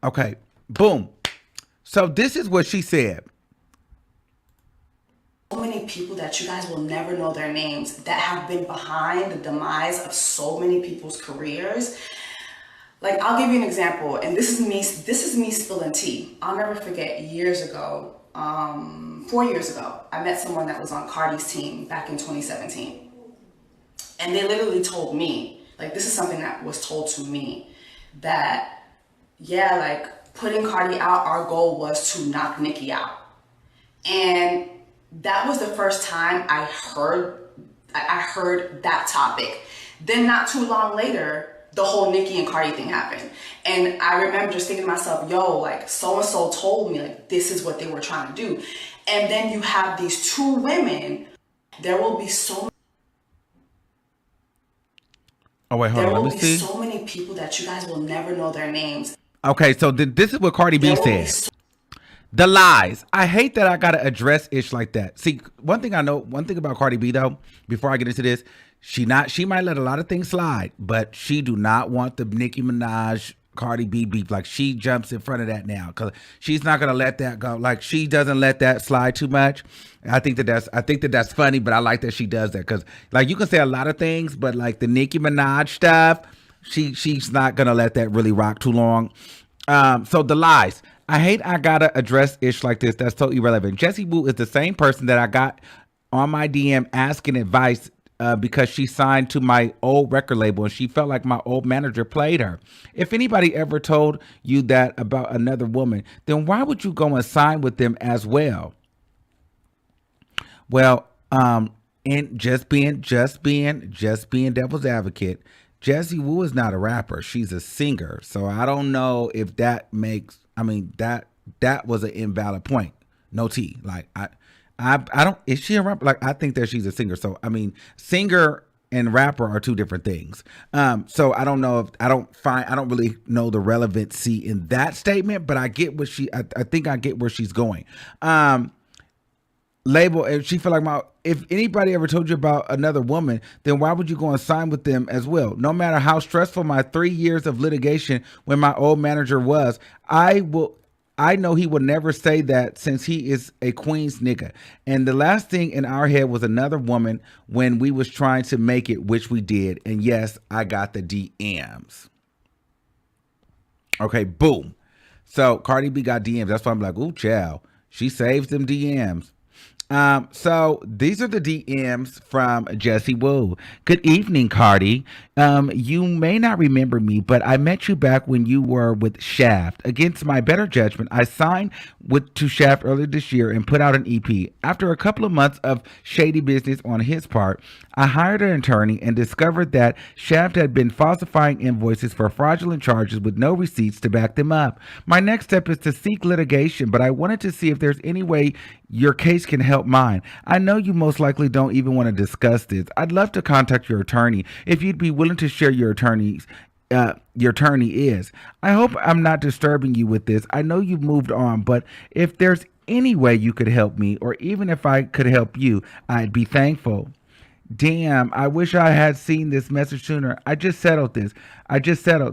Okay, boom. So this is what she said. So many people that you guys will never know their names that have been behind the demise of so many people's careers. Like, I'll give you an example, and this is me spilling tea. I'll never forget years ago, 4 years ago, I met someone that was on Cardi's team back in 2017. And they literally told me, like, this is something that was told to me, that, yeah, like, putting Cardi out, our goal was to knock Nicki out. And that was the first time I heard that topic. Then not too long later, the whole Nicki and Cardi thing happened. And I remember just thinking to myself, yo, like, so-and-so told me, like, this is what they were trying to do. And then you have these two women, there will be so Oh, wait, hold on. Let me see. so many people that you guys will never know their names. Okay, so this is what Cardi B said. The lies. I hate that I got to address ish like that. See, one thing about Cardi B, though, before I get into this, she might let a lot of things slide, but she do not want the Nicki Minaj Cardi B beef. Like, she jumps in front of that now because she's not gonna let that go. Like, she doesn't let that slide too much. I think that's funny, but I like that she does that because, like, you can say a lot of things, but like the Nicki Minaj stuff, she's not gonna let that really rock too long. So the lies. I hate I gotta address ish like this. That's so irrelevant. Jessie Woo is the same person that I got on my DM asking advice because she signed to my old record label and she felt like my old manager played her. If anybody ever told you that about another woman, then why would you go and sign with them as well? Well, and just being devil's advocate, Jessie Woo is not a rapper. She's a singer. So I don't know if that makes, I mean, that was an invalid point. No tea. Like I don't, is she a rapper? Like I think that she's a singer. So I mean, singer and rapper are two different things. So I don't know if I don't really know the relevancy in that statement, but I get what I think I get where she's going. Label, if she feel like if anybody ever told you about another woman, then why would you go and sign with them as well? No matter how stressful my 3 years of litigation when my old manager was, I know he would never say that since he is a Queens nigga. And the last thing in our head was another woman when we was trying to make it, which we did. And yes, I got the DMs. Okay, boom. So Cardi B got DMs. That's why I'm like, ooh, child. She saves them DMs. So these are the DMs from Jessie Woo. Good evening, Cardi. You may not remember me, but I met you back when you were with Shaft. Against my better judgment, I signed to Shaft earlier this year and put out an EP. After a couple of months of shady business on his part, I hired an attorney and discovered that Shaft had been falsifying invoices for fraudulent charges with no receipts to back them up. My next step is to seek litigation, but I wanted to see if there's any way your case can help mine. I know you most likely don't even want to discuss this. I'd love to contact your attorney if you'd be willing to share your attorney is. I hope I'm not disturbing you with this. I know you've moved on, but if there's any way you could help me, or even if I could help you, I'd be thankful. Damn, I wish I had seen this message sooner. I just settled this.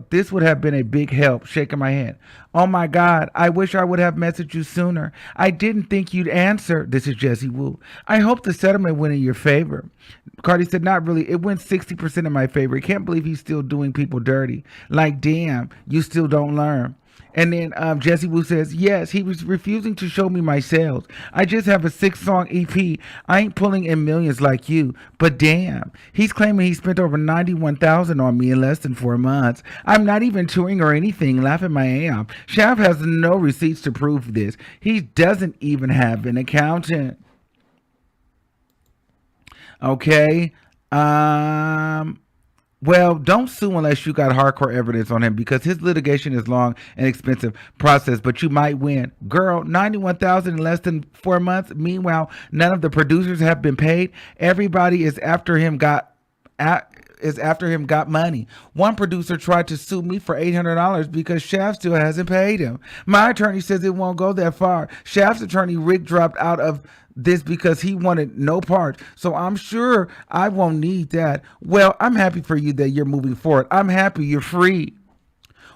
This would have been a big help. Shaking my head. Oh my God, I wish I would have messaged you sooner. I didn't think you'd answer. This is Jessie Woo. I hope the settlement went in your favor. Cardi said, not really. It went 60% in my favor. I can't believe he's still doing people dirty. Like, damn, you still don't learn. And then Jessie Woo says, yes, he was refusing to show me my sales. I just have a 6-song EP. I ain't pulling in millions like you. But damn, he's claiming he spent over $91,000 on me in less than 4 months. I'm not even touring or anything. Laughing my ass off. Shaft has no receipts to prove this. He doesn't even have an accountant. Okay. Well, don't sue unless you got hardcore evidence on him, because his litigation is long and expensive process, but you might win. Girl, $91,000 in less than 4 months. Meanwhile, none of the producers have been paid. Everybody is after him got money. One producer tried to sue me for $800 because Shaft still hasn't paid him. My attorney says it won't go that far. Shaft's attorney Rick dropped out of this because he wanted no part. So I'm sure I won't need that. Well, I'm happy for you that you're moving forward. I'm happy you're free.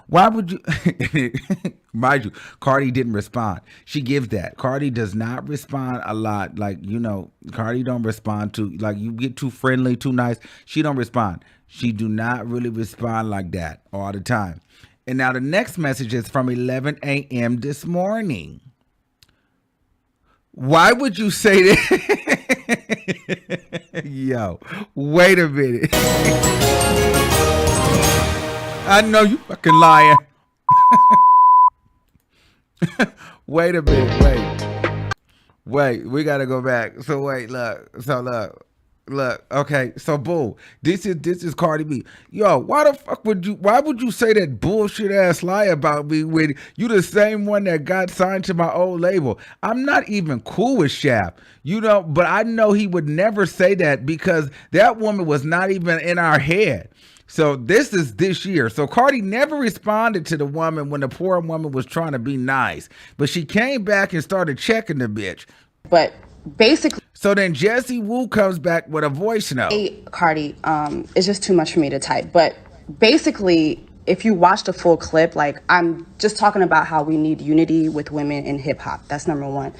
Why would you? Mind you, Cardi didn't respond. She gives that. Cardi does not respond a lot. Like, Cardi don't respond to, like, you get too friendly, too nice. She don't respond. She do not really respond like that all the time. And now the next message is from 11 a.m. this morning. Why would you say that? Yo, wait a minute. I know you fucking lying. Wait a minute. Wait, we gotta go back. So wait, look. Okay, so boom. This is Cardi B. Yo, why would you say that bullshit ass lie about me when you the same one that got signed to my old label? I'm not even cool with Shaft. But I know he would never say that because that woman was not even in our head. So this is this year. So Cardi never responded to the woman when the poor woman was trying to be nice. But she came back and started checking the bitch. But basically, so then Jessie Woo comes back with a voice note. hey, Cardi, it's just too much for me to type. But basically, if you watch the full clip, like, I'm just talking about how we need unity with women in hip hop. That's number one.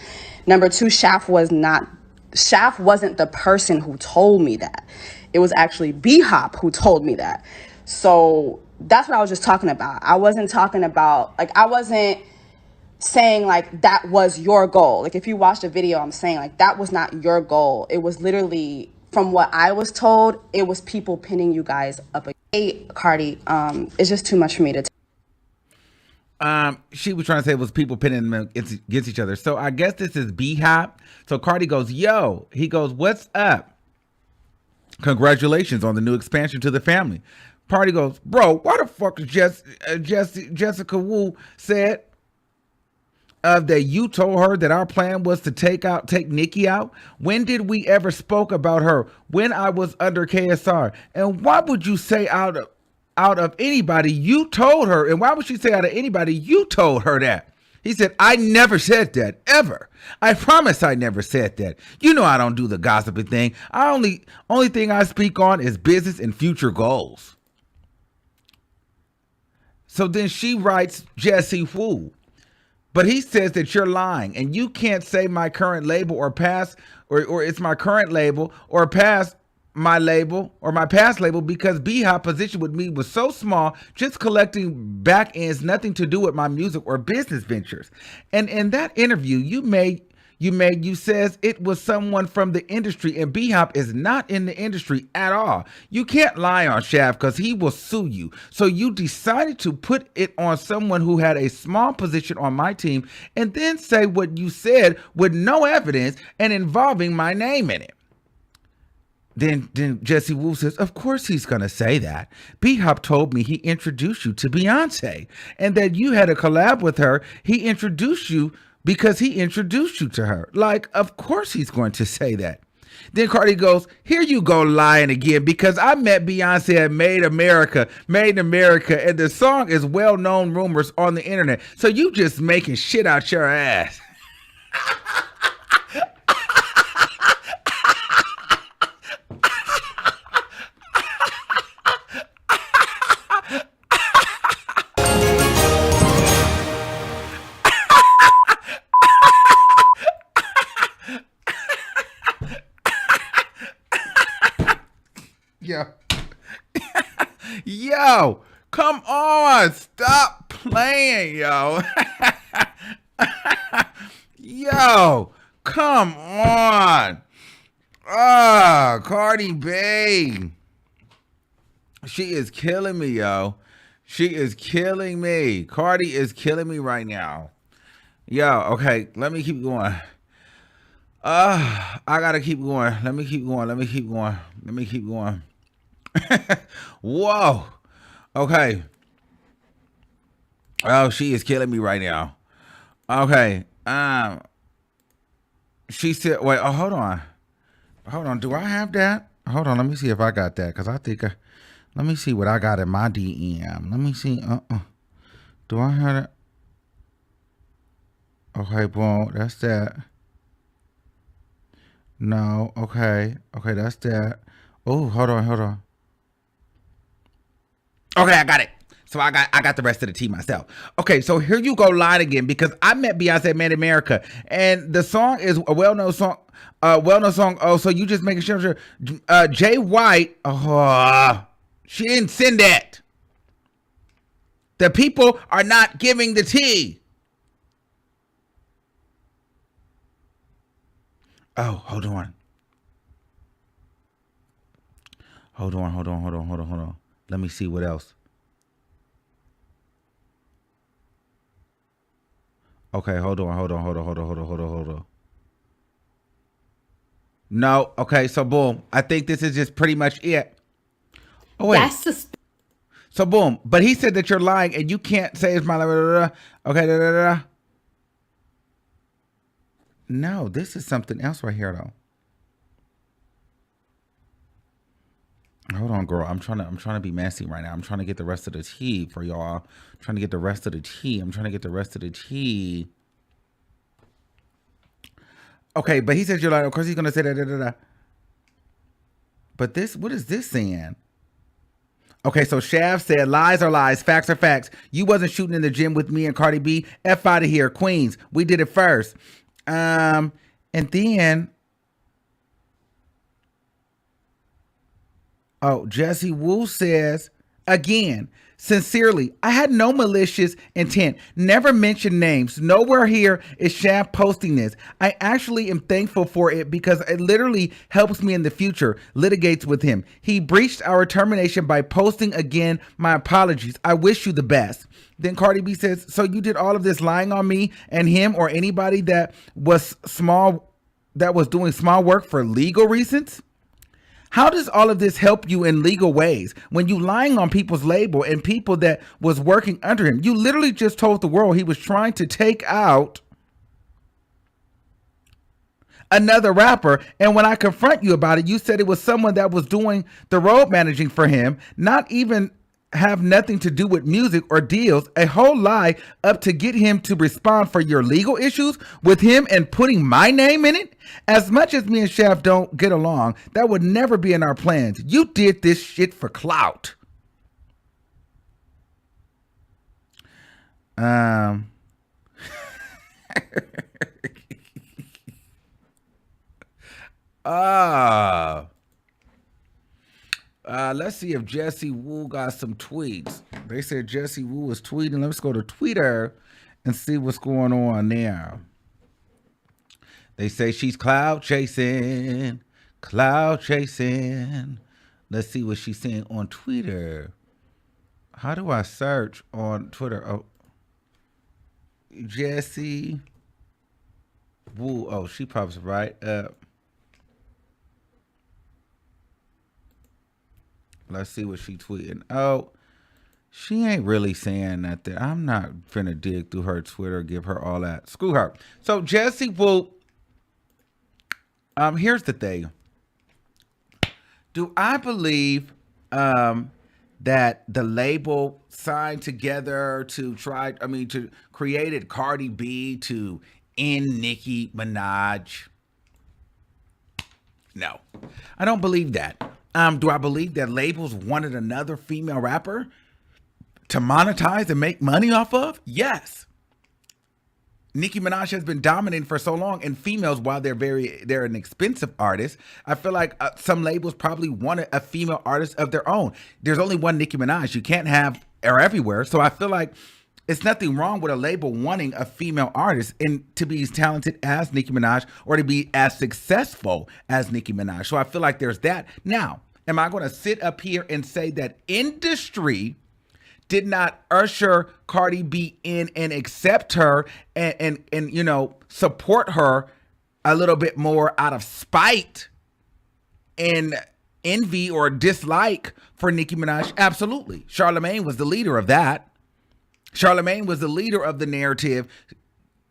Number two, Shaft wasn't the person who told me that. It was actually B-Hop who told me that. So that's what I was just talking about. I wasn't talking about, like, I wasn't saying like that was your goal. Like, if you watch the video, I'm saying like that was not your goal. It was literally from what I was told, it was people pinning you guys up. Hey, Cardi, it's just too much for me to. She was trying to say it was people pinning them against each other. So I guess this is B-Hop. So Cardi goes, yo. He goes, what's up? Congratulations on the new expansion to the family. Party goes, bro, why the fuck is Jessica Wu said that you told her that our plan was to take Nicki out? When did we ever spoke about her? When I was under KSR. And why would you say out of anybody you told her? And why would she say out of anybody you told her that? He said, I never said that, ever. I promise I never said that. You know I don't do the gossiping thing. Only thing I speak on is business and future goals. So then she writes Jessie Wu. But he says that you're lying and you can't say my current label or past, or it's my current label or past my label or my past label, because B-Hop position with me was so small, just collecting back ends, nothing to do with my music or business ventures. And in that interview you says it was someone from the industry, and B-Hop is not in the industry at all. You can't lie on Shaft because he will sue you. So you decided to put it on someone who had a small position on my team and then say what you said with no evidence and involving my name in it. Then Jessie Wu says, of course he's going to say that. B-Hop told me he introduced you to Beyonce and that you had a collab with her. He introduced you because he introduced you to her. Like, of course he's going to say that. Then Cardi goes, here you go lying again, because I met Beyonce at Made in America, and the song is well-known rumors on the internet. So you just making shit out your ass. Yo, come on, stop playing, yo. Yo, come on. Cardi B. She is killing me, yo. She is killing me. Cardi is killing me right now. Yo, okay, let me keep going. I gotta keep going. Let me keep going. Whoa. Okay. Oh, she is killing me right now. Okay. She said, wait, hold on. Do I have that? Hold on, let me see if I got that. Cause I think let me see what I got in my DM. Let me see. Do I have it? Okay, boom. That's that. No, okay. Okay, that's that. Oh, hold on. Okay, I got it. So I got the rest of the tea myself. Okay, so here you go lying again, because I met Beyonce at Made in America, and the song is a well-known song. Oh, so you just making sure. Jay White. Oh, she didn't send that. The people are not giving the tea. Oh, hold on. Let me see what else. Okay, hold on. No, okay, so boom. I think this is just pretty much it. Oh, wait. So boom. But he said that you're lying and you can't say it's my... Okay, No, this is something else right here, though. Hold on, girl. I'm trying to be messy right now. I'm trying to get the rest of the tea for y'all. I'm trying to get the rest of the tea. Okay, but he said you're lying. Of course he's gonna say that. But this, what is this saying? Okay, so Shaft said lies are lies, facts are facts. You wasn't shooting in the gym with me and Cardi B. F out of here, Queens. We did it first. And then, Jessie Wu says, again, Sincerely, I had no malicious intent. Never mentioned names. Nowhere here is Shaft posting this. I actually am thankful for it because it literally helps me in the future. Litigates with him. He breached our termination by posting again. My apologies. I wish you the best. Then Cardi B says, so you did all of this lying on me and him or anybody that was doing small work for legal reasons? How does all of this help you in legal ways when you lying on people's label and people that was working under him? You literally just told the world he was trying to take out another rapper. And when I confront you about it, you said it was someone that was doing the road managing for him, not even have nothing to do with music or deals, a whole lie up to get him to respond for your legal issues with him and putting my name in it. As much as me and Shaft don't get along, that would never be in our plans. You did this shit for clout. Let's see if Jessie Woo got some tweets. They said Jessie Woo was tweeting. Let's go to Twitter and see what's going on there. They say she's cloud chasing. Let's see what she's saying on Twitter. How do I search on Twitter? Oh, Jessie Woo. Oh, she pops right up. Let's see what she tweeting. Oh, she ain't really saying nothing. I'm not finna dig through her Twitter, give her all that. Screw her. So Jessie Woo, here's the thing. Do I believe that the label signed together to created Cardi B to end Nicki Minaj? No, I don't believe that. Do I believe that labels wanted another female rapper to monetize and make money off of? Yes. Nicki Minaj has been dominating for so long, and females, while they're an expensive artist, I feel like some labels probably wanted a female artist of their own. There's only one Nicki Minaj. You can't have her everywhere. So I feel like it's nothing wrong with a label wanting a female artist and to be as talented as Nicki Minaj or to be as successful as Nicki Minaj. So I feel like there's that. Now, am I going to sit up here and say that industry did not usher Cardi B in and accept her and support her a little bit more out of spite and envy or dislike for Nicki Minaj? Absolutely. Charlamagne was the leader of that. Charlamagne was the leader of the narrative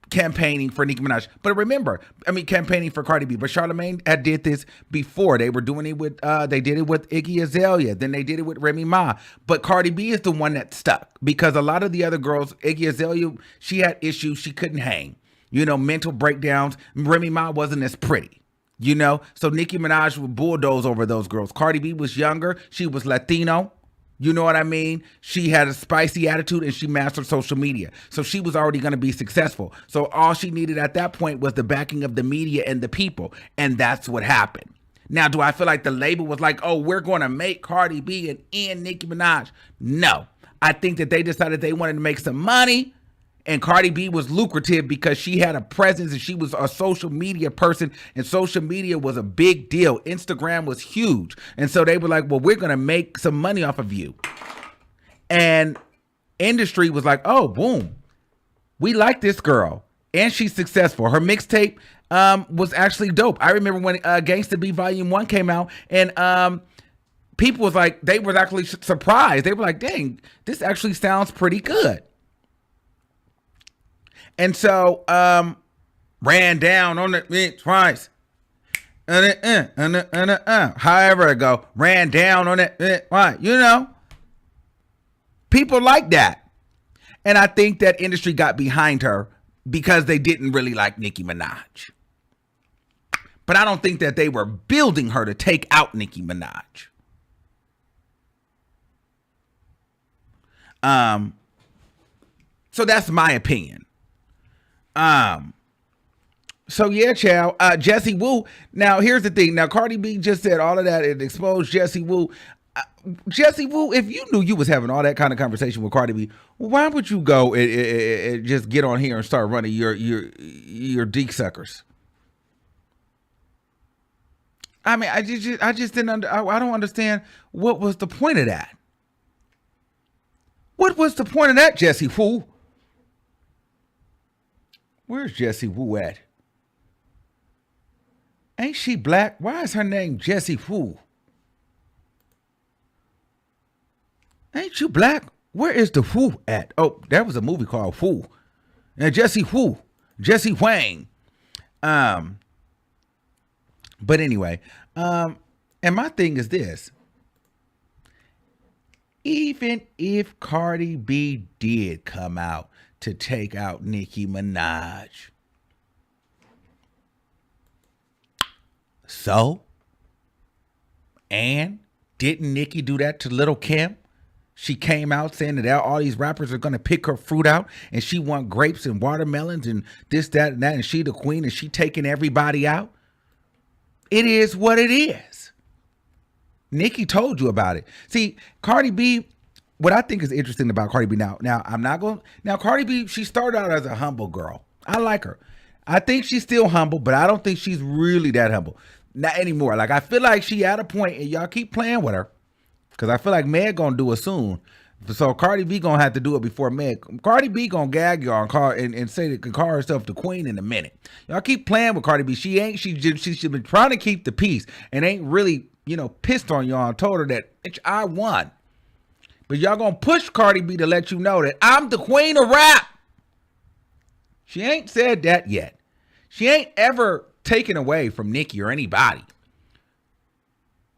campaigning for Nicki Minaj. But remember, campaigning for Cardi B. But Charlamagne had did this before. They were doing it with, they did it with Iggy Azalea. Then they did it with Remy Ma. But Cardi B is the one that stuck because a lot of the other girls, Iggy Azalea, she had issues. She couldn't hang. Mental breakdowns. Remy Ma wasn't as pretty. So Nicki Minaj would bulldoze over those girls. Cardi B was younger. She was Latino. You know what I mean? She had a spicy attitude and she mastered social media. So she was already going to be successful. So all she needed at that point was the backing of the media and the people. And that's what happened. Now, do I feel like the label was like, oh, we're going to make Cardi B and end Nicki Minaj? No. I think that they decided they wanted to make some money. And Cardi B was lucrative because she had a presence and she was a social media person, and social media was a big deal. Instagram was huge. And so they were like, well, we're going to make some money off of you. And industry was like, oh, boom. We like this girl and she's successful. Her mixtape was actually dope. I remember when Gangsta B Volume 1 came out and people was like, they were actually surprised. They were like, dang, this actually sounds pretty good. And so, ran down on it twice. However it go, ran down on it twice. People like that. And I think that industry got behind her because they didn't really like Nicki Minaj. But I don't think that they were building her to take out Nicki Minaj. So that's my opinion. So yeah, child, Jessie Woo. Now here's the thing. Now Cardi B just said all of that. It exposed Jessie Woo. Jessie Woo, if you knew you was having all that kind of conversation with Cardi B, why would you go and just get on here and start running your dick suckers? I mean, I just didn't. I don't understand what was the point of that. What was the point of that, Jessie Woo? Where's Jessie Woo at? Ain't she black? Why is her name Jessie Woo? Ain't you black? Where is the Who at? Oh, that was a movie called Who. And Jessie Who. Jessie Wang. But anyway, and my thing is this. Even if Cardi B did come out to take out Nicki Minaj. So? And didn't Nicki do that to Little Kim? She came out saying that all these rappers are going to pick her fruit out and she want grapes and watermelons and this, that, and that. And she the queen and she taking everybody out. It is what it is. Nicki told you about it. See, Cardi B, what I think is interesting about Cardi B now Cardi B, she started out as a humble girl. I like her. I think she's still humble, but I don't think she's really that humble. Not anymore. Like, I feel like she at a point and y'all keep playing with her. Because I feel like Meg gonna do it soon. So Cardi B gonna have to do it before Meg. Cardi B gonna gag y'all and say that can call herself the queen in a minute. Y'all keep playing with Cardi B. She's been trying to keep the peace and ain't really, pissed on y'all and told her that, bitch, I won. But y'all gonna push Cardi B to let you know that I'm the queen of rap. She ain't said that yet. She ain't ever taken away from Nicki or anybody.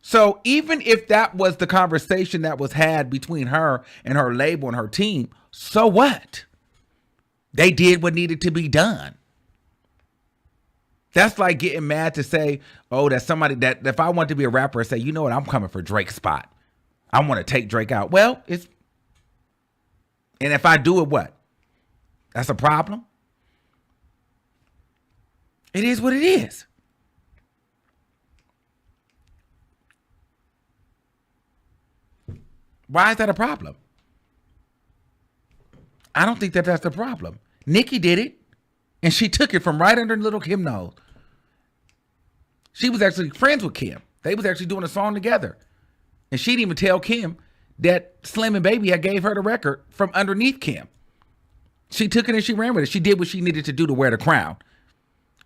So even if that was the conversation that was had between her and her label and her team, so what? They did what needed to be done. That's like getting mad to say, oh, that somebody that if I want to be a rapper and say, you know what, I'm coming for Drake's spot. I want to take Drake out. Well, and if I do it, what? That's a problem? It is what it is. Why is that a problem? I don't think that that's the problem. Nicki did it, and she took it from right under Little Kim nose. She was actually friends with Kim. They was actually doing a song together. And she didn't even tell Kim that Slim and Baby had gave her the record from underneath Kim. She took it and she ran with it. She did what she needed to do to wear the crown.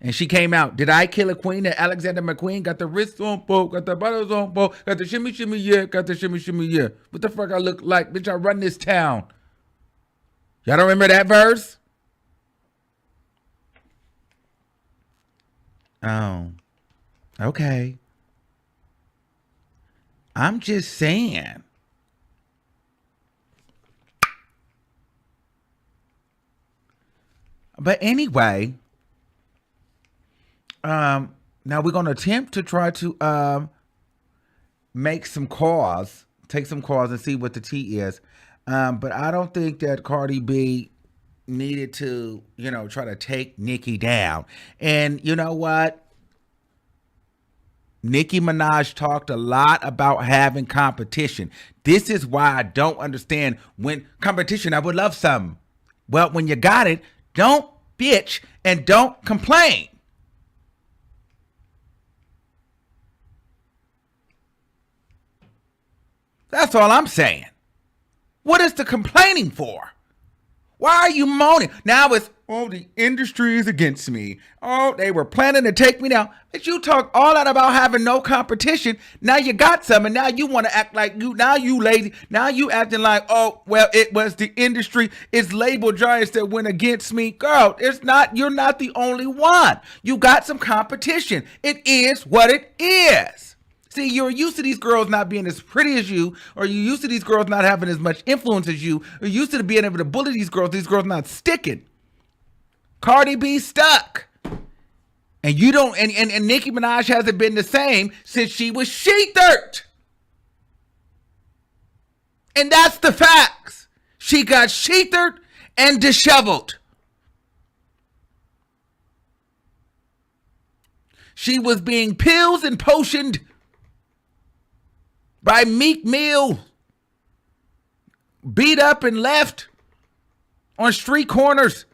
And she came out. Did I kill a queen? That Alexander McQueen got the wrists on both, got the buttons on both, got the shimmy shimmy yeah, got the shimmy shimmy yeah. What the fuck I look like? Bitch, I run this town. Y'all don't remember that verse? Oh. Okay. I'm just saying. But anyway, now we're going to attempt to try to make some calls, take some calls and see what the tea is. But I don't think that Cardi B needed to, try to take Nicki down. And you know what? Nicki Minaj talked a lot about having competition. This is why I don't understand when competition, I would love some. Well, when you got it, don't bitch and don't complain. That's all I'm saying. What is the complaining for? Why are you moaning? Now it's, oh, the industry is against me. Oh, they were planning to take me down. But you talk all that about having no competition. Now you got some, and now you want to act like now you lazy. Now you acting like, oh, well, it was the industry. It's label giants that went against me. Girl, it's not. You're not the only one. You got some competition. It is what it is. See, you're used to these girls not being as pretty as you, or you're used to these girls not having as much influence as you, or you're used to being able to bully these girls not sticking. Cardi B stuck. And you don't, and Nicki Minaj hasn't been the same since she was she-dirt. And that's the facts. She got she-dirt and disheveled. She was being pills and potioned by Meek Mill, beat up and left on street corners.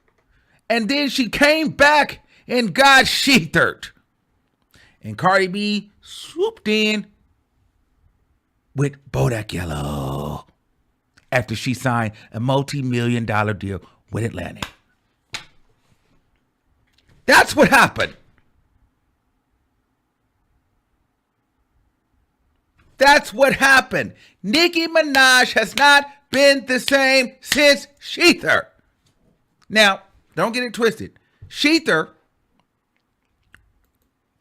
And then she came back and got sheathered. And Cardi B swooped in with Bodak Yellow after she signed a multi-million-dollar deal with Atlantic. That's what happened. That's what happened. Nicki Minaj has not been the same since Sheether. Now, don't get it twisted. Sheether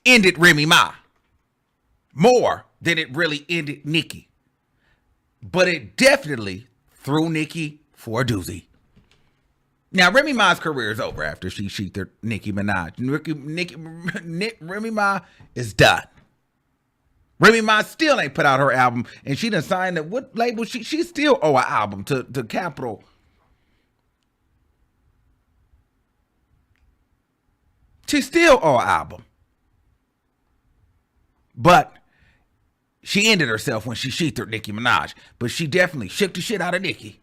ended Remy Ma more than it really ended Nicki. But it definitely threw Nicki for a doozy. Now, Remy Ma's career is over after she sheathered Nicki Minaj. Remy Ma is done. Remy Ma still ain't put out her album, and she done signed it. What label? She still owe an album to Capitol. She still owe an album. But she ended herself when she sheathered Nicki Minaj. But she definitely shook the shit out of Nicki.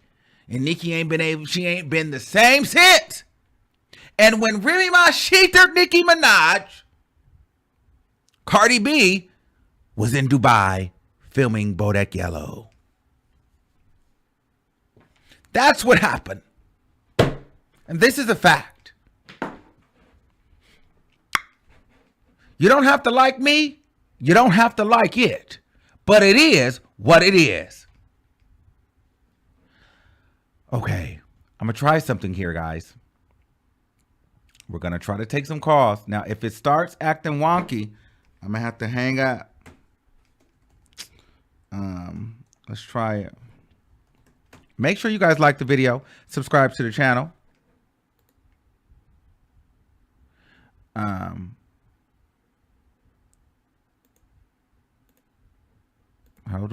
And Nicki ain't been the same since. And when Remy Ma sheathered Nicki Minaj, Cardi B was in Dubai filming Bodak Yellow. That's what happened. And this is a fact. You don't have to like me. You don't have to like it. But it is what it is. Okay, I'm going to try something here, guys. We're going to try to take some calls. Now, if it starts acting wonky, I'm going to have to hang up. Let's try it. Make sure you guys like the video. Subscribe to the channel. Hold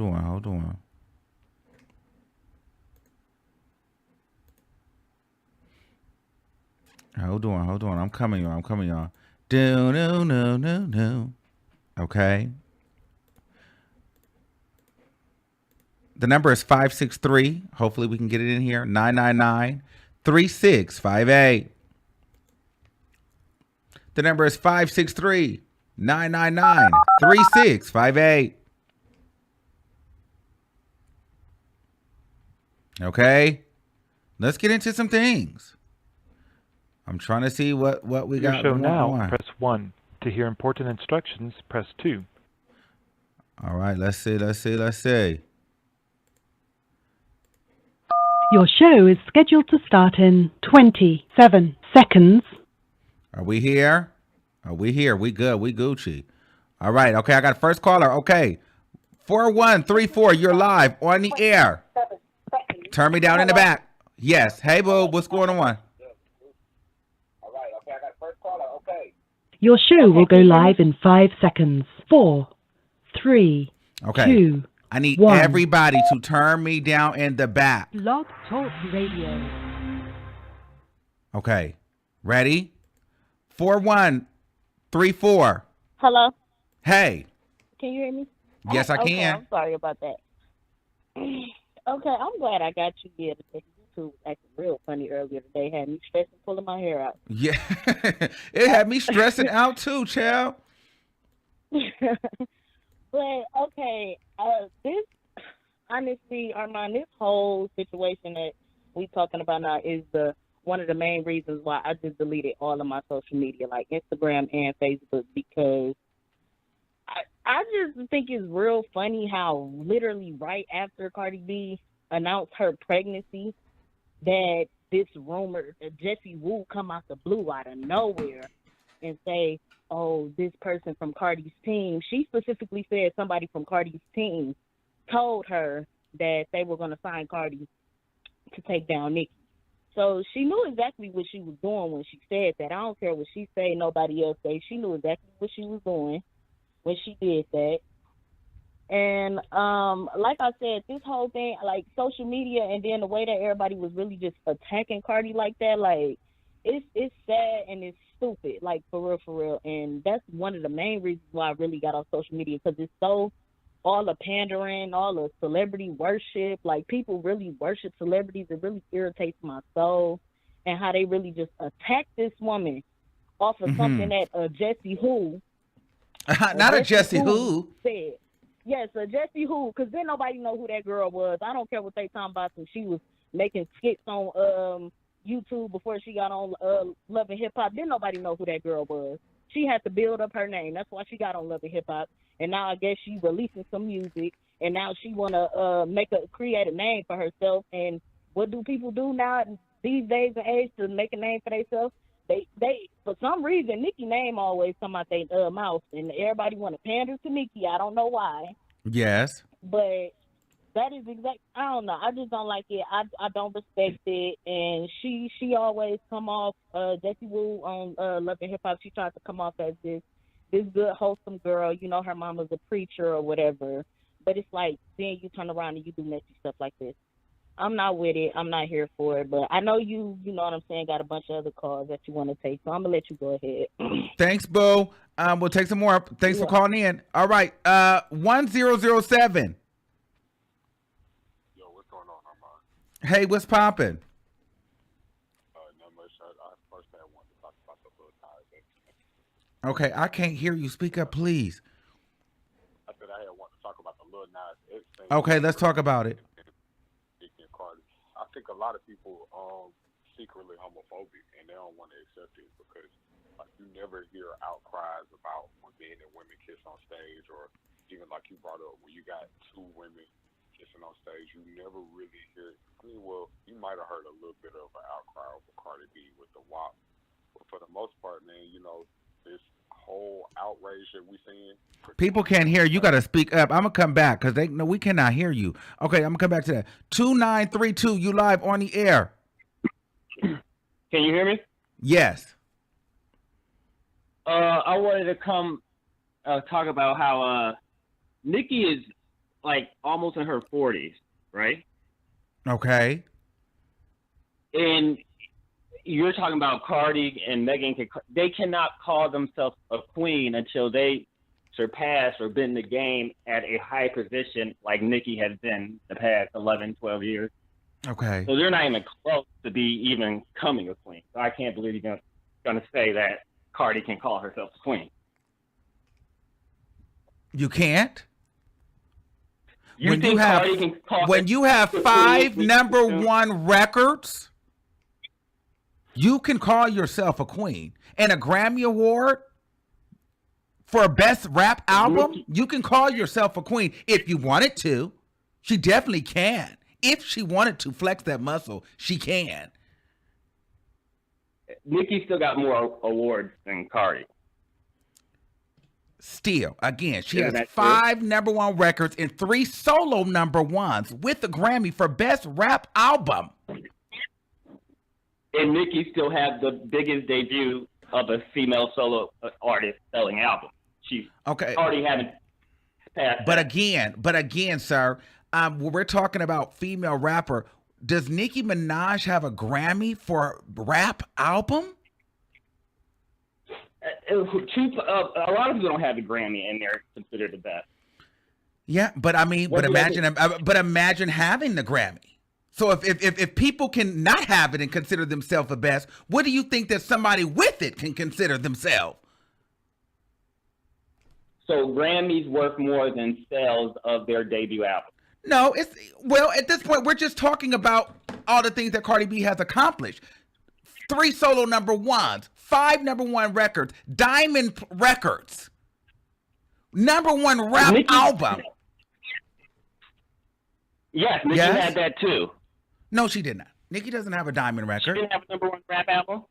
on. Hold on. I'm coming, y'all. No. Okay. The number is 563. Hopefully we can get it in here. 999-3658. The number is 563-999-3658. Okay. Let's get into some things. I'm trying to see what we got. Your show now, press 1. To hear important instructions, press 2. All right, let's see. Your show is scheduled to start in 27 seconds. Are we here? We good. We Gucci. All right. Okay, I got first caller. Okay. 4134, you're live on the air. Turn me down in the back. Yes. Hey, boo. What's going on? All right. Okay, I got first caller. Okay. Your show will go live in 5 seconds. 4, 3, okay. 2, I need 1. everybody to turn me down in the back. Blog Talk Radio. Okay. Ready? 4134. Hello? Hey. Can you hear me? Yes, I Okay, can. I'm sorry about that. Okay, I'm glad I got you here today. YouTube acting real funny earlier today. Had me stressing, pulling my hair out. Yeah. It had me stressing out too, child. But, okay, this, honestly, Armon, this whole situation that we talking about now is one of the main reasons why I just deleted all of my social media, like Instagram and Facebook, because I just think it's real funny how literally right after Cardi B announced her pregnancy, that this rumor that Jessie Wu come out the blue out of nowhere and say, oh, this person from Cardi's team, she specifically said somebody from Cardi's team told her that they were going to sign Cardi to take down Nicki. So she knew exactly what she was doing when she said that. I don't care what she say, nobody else say. She knew exactly what she was doing when she did that. And like I said, this whole thing, like social media, and then the way that everybody was really just attacking Cardi like that, like it's sad and it's stupid, like for real. And that's one of the main reasons why I really got off social media, because it's so all the pandering, all the celebrity worship, like people really worship celebrities. It really irritates my soul, and how they really just attack this woman off of something that Jessie Who. Not a Jessie Who. Said. Yes, a Jessie Who, because then nobody know who that girl was. I don't care what they talking about, since she was making skits on YouTube before she got on Love and Hip Hop. Then nobody know who that girl was. She had to build up her name. That's why she got on Love and Hip Hop. And now I guess she releasing some music, and now she wanna create a name for herself. And what do people do now these days and age to make a name for themselves? They for some reason Nicki name always come out their mouth, and everybody want to pander to Nicki. I don't know why. Yes. But that is exact. I don't know. I just don't like it. I don't respect it. And she always come off Jessie Woo on Love and Hip Hop. She tries to come off as this good wholesome girl. You know, her mama's a preacher or whatever. But it's like then you turn around and you do messy stuff like this. I'm not with it. I'm not here for it. But I know you know what I'm saying, got a bunch of other calls that you want to take. So I'm going to let you go ahead. Thanks, Boo. We'll take some more. Thanks for calling in. All right. 1007. Yo, what's going on, Armon? Hey, what's popping? Not much. I first I wanted to talk about the little Nas X. Okay, I can't hear you. Speak up, please. I said I want to talk about the little Nas X thing. Okay, let's talk about it. Nicki and Cardi. I think a lot of people secretly homophobic, and they don't want to accept it because like you never hear outcries about when men and women kiss on stage, or even like you brought up when you got two women kissing on stage. You never really hear. I mean, well, you might have heard a little bit of an outcry over Cardi B with the WAP, but for the most part, man, you know, this whole outrage that we seeing. People can't hear. You got to speak up. I'm gonna come back because we cannot hear you. Okay, I'm gonna come back to that. 2932. You live on the air. Can you hear me? Yes. I wanted to come talk about how Nicki is like almost in her 40s, right? Okay. And you're talking about Cardi and Megan. They cannot call themselves a queen until they surpass or been in the game at a high position like Nicki has been the past 11, 12 years. Okay. So they're not even close to be even coming a queen. So I can't believe you're going to say that Cardi can call herself a queen. You can't? When you have 5 number 1 records, you can call yourself a queen. And a Grammy Award for a best rap album, you can call yourself a queen if you wanted to. She definitely can. If she wanted to flex that muscle, she can. Nicki still got more awards than Cardi. Still, again, she has 5 number 1 records and 3 solo number 1s with the Grammy for best rap album. And Nicki still has the biggest debut of a female solo artist selling album. She already haven't passed. But again, sir, when we're talking about female rapper, does Nicki Minaj have a Grammy for rap album? A lot of people don't have the Grammy, and they're considered the best. Yeah, but I mean, imagine having the Grammy. So if people can not have it and consider themselves the best, what do you think that somebody with it can consider themselves? So Grammys worth more than sales of their debut album. No, at this point, we're just talking about all the things that Cardi B has accomplished. 3 solo number 1s, 5 number 1 records, Diamond Records, number 1 rap album. Yes, Nicki had that too. No, she did not. Nicki doesn't have a Diamond record. She didn't have a number 1 rap album?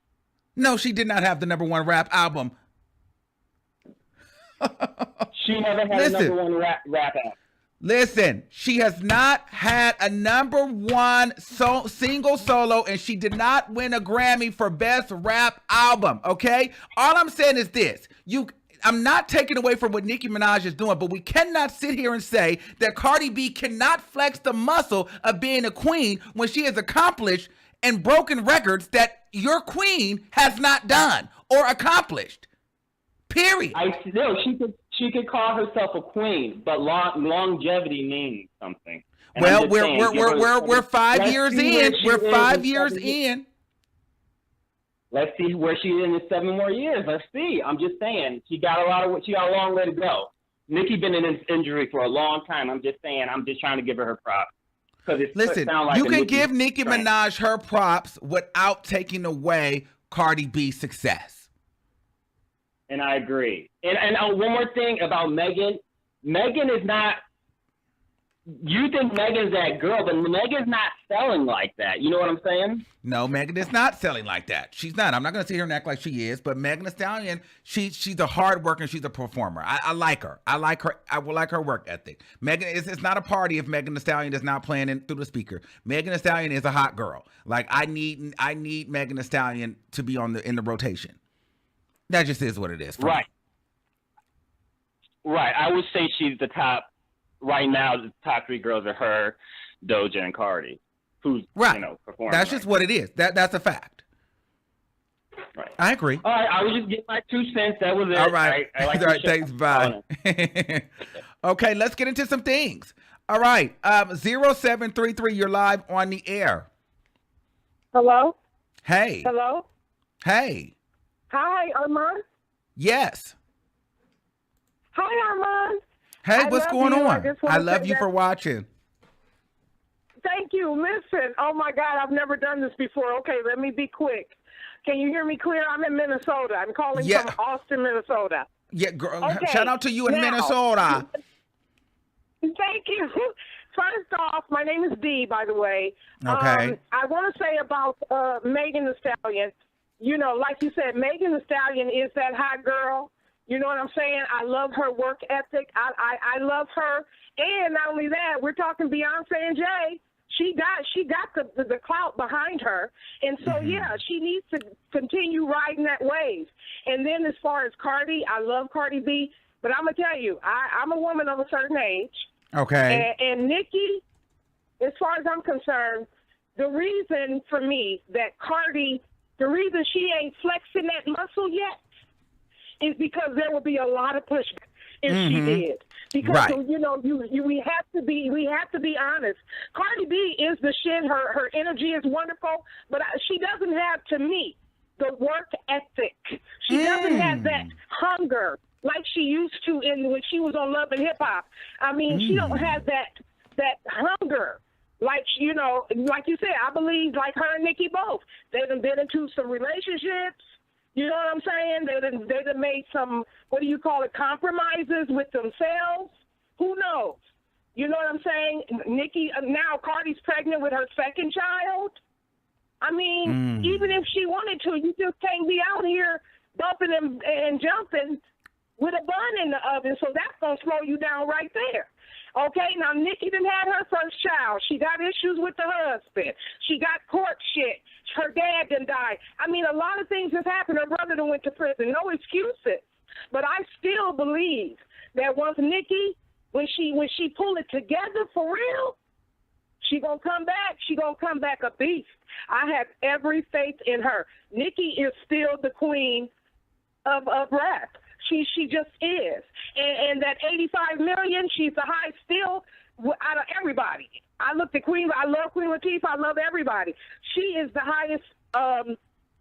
No, she did not have the number 1 rap album. She never had a number 1 rap album. Listen, she has not had a number 1 single solo, and she did not win a Grammy for best rap album, okay? All I'm saying is this. I'm not taking away from what Nicki Minaj is doing, but we cannot sit here and say that Cardi B cannot flex the muscle of being a queen when she has accomplished and broken records that your queen has not done or accomplished. Period. she could call herself a queen, but longevity means something. And Well, we're 5 years in. We're 5 years in. Let's see where she is in 7 more years. Let's see. I'm just saying she got a long way to go. Nicki been in this injury for a long time. I'm just saying. I'm just trying to give her props. Listen, you can give Nicki Minaj her props without taking away Cardi B's success. And I agree. And one more thing about Megan. Megan is not. You think Megan's that girl, but Megan's not selling like that. You know what I'm saying? No, Megan is not selling like that. She's not. I'm not going to sit here and act like she is, but Megan Thee Stallion, she's a hard worker. She's a performer. I like her. I like her. I will like her work ethic. Megan, it's not a party if Megan Thee Stallion is not playing through the speaker. Megan Thee Stallion is a hot girl. Like I need Megan Thee Stallion to be in the rotation. That just is what it is. Right. Right. I would say she's the top. Right now, the top 3 girls are her, Doja, and Cardi, who's performing. That's just what it is. That's a fact. Right. I agree. All right, I was just getting my 2 cents. That was it. All right. I like all right. Thanks. Bye. Okay, let's get into some things. All right. 0733, you're live on the air. Hello. Hey. Hello. Hey. Hi, Armon. Yes. Hi, Armon. Hey, what's going on? I love you for watching. Thank you. Listen, oh my God, I've never done this before. Okay, let me be quick. Can you hear me clear? I'm in Minnesota. I'm calling from Austin, Minnesota. Yeah, girl. Okay. Shout out to you in Minnesota. Thank you. First off, my name is Dee, by the way. Okay. I want to say about Megan Thee Stallion. You know, like you said, Megan Thee Stallion is that hot girl. You know what I'm saying? I love her work ethic. I love her. And not only that, we're talking Beyonce and Jay. She got the clout behind her. And so, yeah, she needs to continue riding that wave. And then as far as Cardi, I love Cardi B. But I'm going to tell you, I'm a woman of a certain age. Okay. And Nicki, as far as I'm concerned, the reason for me that Cardi, the reason she ain't flexing that muscle yet, is because there will be a lot of pushback if she did. Because you know, we have to be honest. Cardi B is the shit. Her energy is wonderful, but she doesn't have, to me, the work ethic. She doesn't have that hunger like she used to when she was on Love and Hip Hop. I mean, she don't have that hunger. Like, you know, like you said, I believe like her and Nicki both. They've been into some relationships. You know what I'm saying? They've made some, what do you call it, compromises with themselves. Who knows? You know what I'm saying? Nicki, now Cardi's pregnant with her second child. I mean, even if she wanted to, you just can't be out here bumping and jumping with a bun in the oven. So that's going to slow you down right there. Okay, now Nicki done had her first child. She got issues with the husband. She got court shit. Her dad done died. I mean, a lot of things have happened. Her brother done went to prison. No excuses. But I still believe that once Nicki, when she pull it together for real, she gonna come back. She gonna come back a beast. I have every faith in her. Nicki is still the queen of rap. She just is. And that 85 million, she's the highest still out of everybody. I looked at Queen. I love Queen Latifah. I love everybody. She is the highest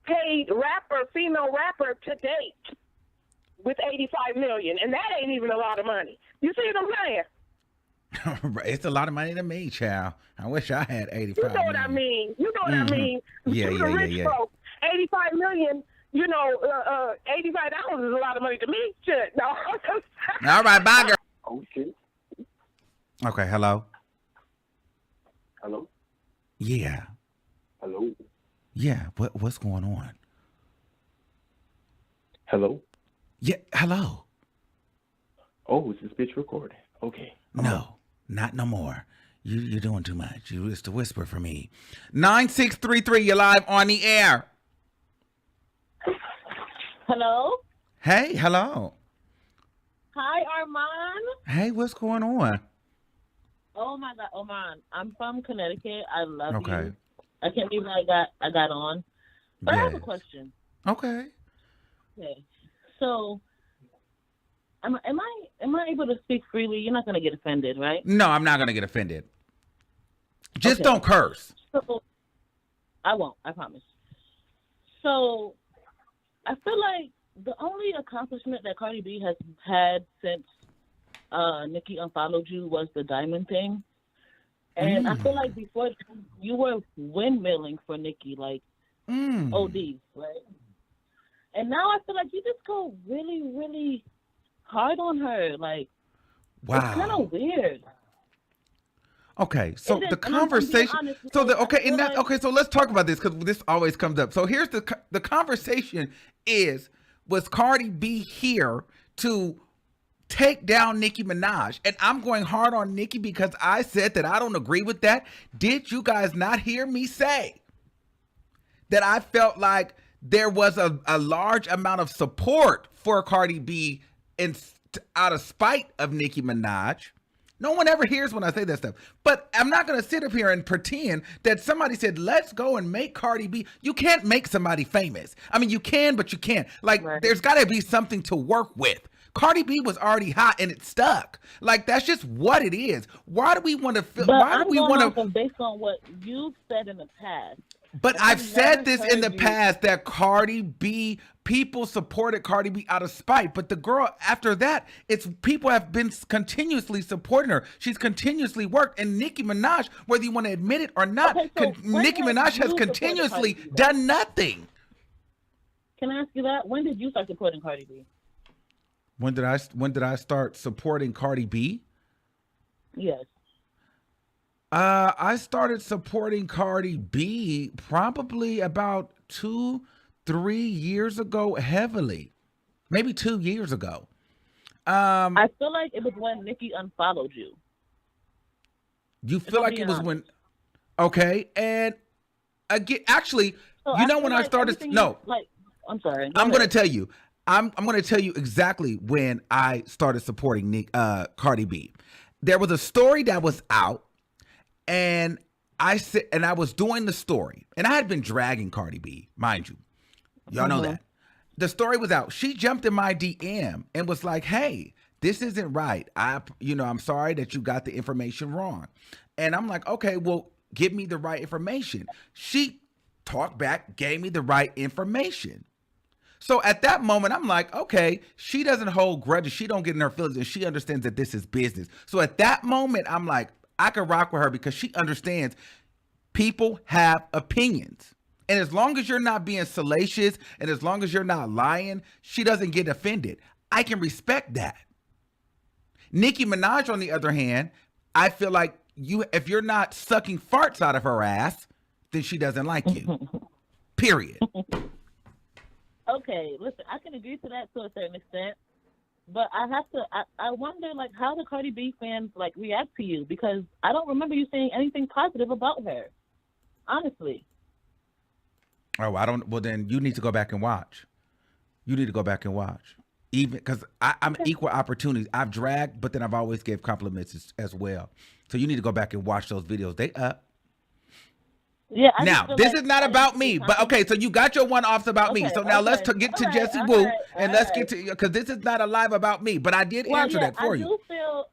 paid rapper, female rapper to date with 85 million. And that ain't even a lot of money. You see what I'm saying? It's a lot of money to me, child. I wish I had 85 You know what I mean. You know what I mean. Yeah, to the rich folks, 85 million, you know, $85 is a lot of money to me. Shit. No. All right, bye, girl. Okay. Okay, hello? Hello? Yeah. Hello? Yeah, what's going on? Hello? Yeah, hello? Oh, is this bitch recording? Okay. No, not no more. You're doing too much. It's the whisper for me. 9633, you're live on the air. Hello? Hey, hello. Hi, Armon. Hey, what's going on? Oh my God, Armon. I'm from Connecticut. I love Okay. you. I can't believe I got on. But I have a question. Okay. Okay. So am I able to speak freely? You're not gonna get offended, right? No, I'm not gonna get offended. Just Okay. don't curse. So I won't. I promise. So I feel like the only accomplishment that Cardi B has had since Nicki unfollowed you was the diamond thing. And I feel like before you were windmilling for Nicki, like OD, right? And now I feel like you just go really, really hard on her. Like, Wow. it's kind of weird. Okay, so It is, the and I'm being conversation. honest, So because I okay, feel like- okay. So let's talk about this because this always comes up. So here's the conversation: was Cardi B here to take down Nicki Minaj? And I'm going hard on Nicki because I said that I don't agree with that. Did you guys not hear me say that I felt like there was a large amount of support for Cardi B out of spite of Nicki Minaj? No one ever hears when I say that stuff. But I'm not going to sit up here and pretend that somebody said, let's go and make Cardi B. You can't make somebody famous. I mean, you can, but you can't. Like, there's got to be something to work with. Cardi B was already hot and it stuck. Like, that's just what it is. Why do we want to feel? But Why do I'm we going want off to? of based on what you've said in the past. But I've said this in the heard you- past that Cardi B, people supported Cardi B out of spite. But the girl, after that, it's people have been continuously supporting her. She's continuously worked. And Nicki Minaj, whether you want to admit it or not, Okay, so when Nicki have Minaj you has supported continuously Cardi B? done nothing. Can I ask you that? When did you start supporting Cardi B? When did I start supporting Cardi B? Yes. I started supporting Cardi B probably about 2-3 years ago, heavily, maybe 2 years ago. I feel like it was when Nicki unfollowed you. You feel like it was when? Okay, and again, actually, So you know feel when I like started? everything No, I'm sorry. I'm going to tell you. I'm going to tell you exactly when I started supporting Cardi B. There was a story that was out, and I was doing the story, and I had been dragging Cardi B, mind you. Y'all know that. The story was out. She jumped in my DM and was like, "Hey, this isn't right. I'm sorry that you got the information wrong." And I'm like, "Okay, well, give me the right information." She talked back, gave me the right information. So at that moment, I'm like, okay, she doesn't hold grudges. She don't get in her feelings, and she understands that this is business. So at that moment, I'm like, I can rock with her because she understands people have opinions. And as long as you're not being salacious and as long as you're not lying, she doesn't get offended. I can respect that. Nicki Minaj, on the other hand, I feel like if you're not sucking farts out of her ass, then she doesn't like you. Period. Okay, listen, I can agree to that to a certain extent, but I wonder, like, how the Cardi B fans, like, react to you, because I don't remember you saying anything positive about her, honestly. Oh, I don't. Well, then you need to go back and watch. You need to go back and watch. Even because I'm equal opportunities. I've dragged, but then I've always gave compliments as well. So you need to go back and watch those videos. They up. Yeah. Now, this is not about me, but okay, so you got your one-offs about me. So now let's get to Jessie Woo, and let's get to, because this is not a live about me, but I did answer that for you.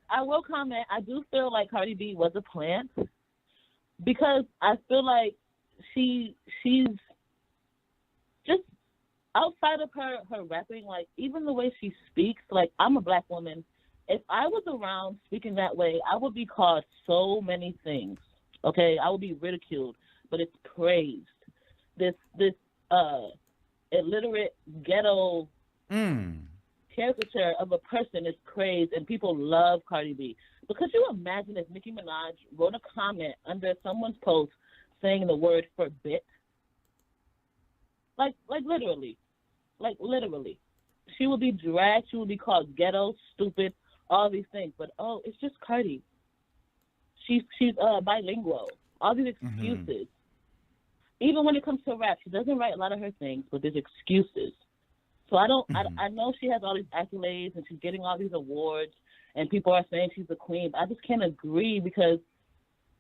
I will comment, I do feel like Cardi B was a plant, because I feel like she's just outside of her rapping, like, even the way she speaks, like, I'm a black woman. If I was around speaking that way, I would be called so many things, okay? I would be ridiculed. But it's praised. This illiterate ghetto caricature of a person is praised, and people love Cardi B. But could you imagine if Nicki Minaj wrote a comment under someone's post saying the word forbid? Like literally. She would be dragged. She would be called ghetto, stupid, all these things. But it's just Cardi. She's bilingual. All these excuses. Even when it comes to rap, she doesn't write a lot of her things, but there's excuses. So I know she has all these accolades and she's getting all these awards and people are saying she's the queen. But I just can't agree because,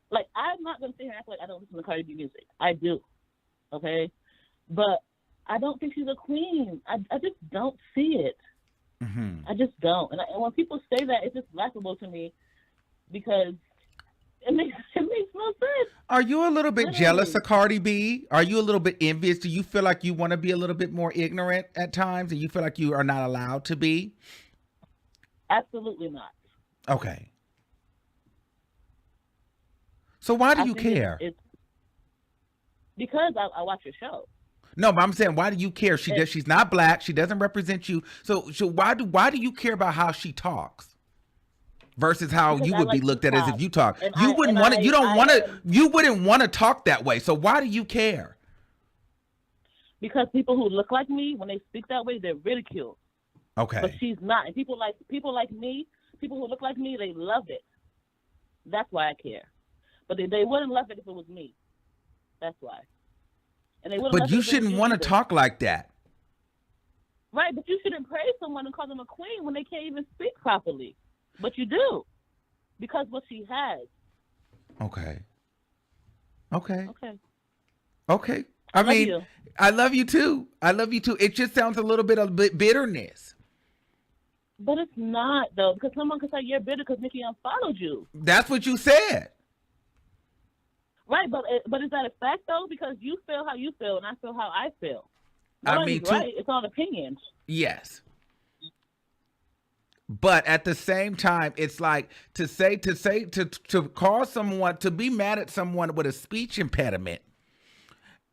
like, I'm not going to sit here and act like I don't listen to Cardi B music. I do, okay? But I don't think she's a queen. I just don't see it. I just don't. And when people say that, it's just laughable to me because it makes no sense. Are you a little bit Literally. jealous of Cardi B? Are you a little bit envious? Do you feel like you want to be a little bit more ignorant at times and you feel like you are not allowed to be? Absolutely not. Okay. So why do I you think care? It's because I watch your show. No, but I'm saying, why do you care? She's not black. She doesn't represent you. So why do you care about how she talks versus how Because you I would be like looked to at as talk. if you talk? And You wouldn't want to. You don't want to. am- You wouldn't want to talk that way. So why do you care? Because people who look like me, when they speak that way, they're ridiculed. Okay. But she's not. And people like me, people who look like me, they love it. That's why I care. But they wouldn't love it if it was me. That's why. And they wouldn't. But you shouldn't want to talk like that. Right, but you shouldn't praise someone and call them a queen when they can't even speak properly. But you do. Because what she has. Okay. Okay. I mean, I love you too. It just sounds a little bit of bitterness. But it's not, though, because someone could say you're bitter because Nicki unfollowed you. That's what you said. Right, but is that a fact, though? Because you feel how you feel, and I feel how I feel. I mean, right? It's all opinions. Yes. But at the same time, it's like to call someone, to be mad at someone with a speech impediment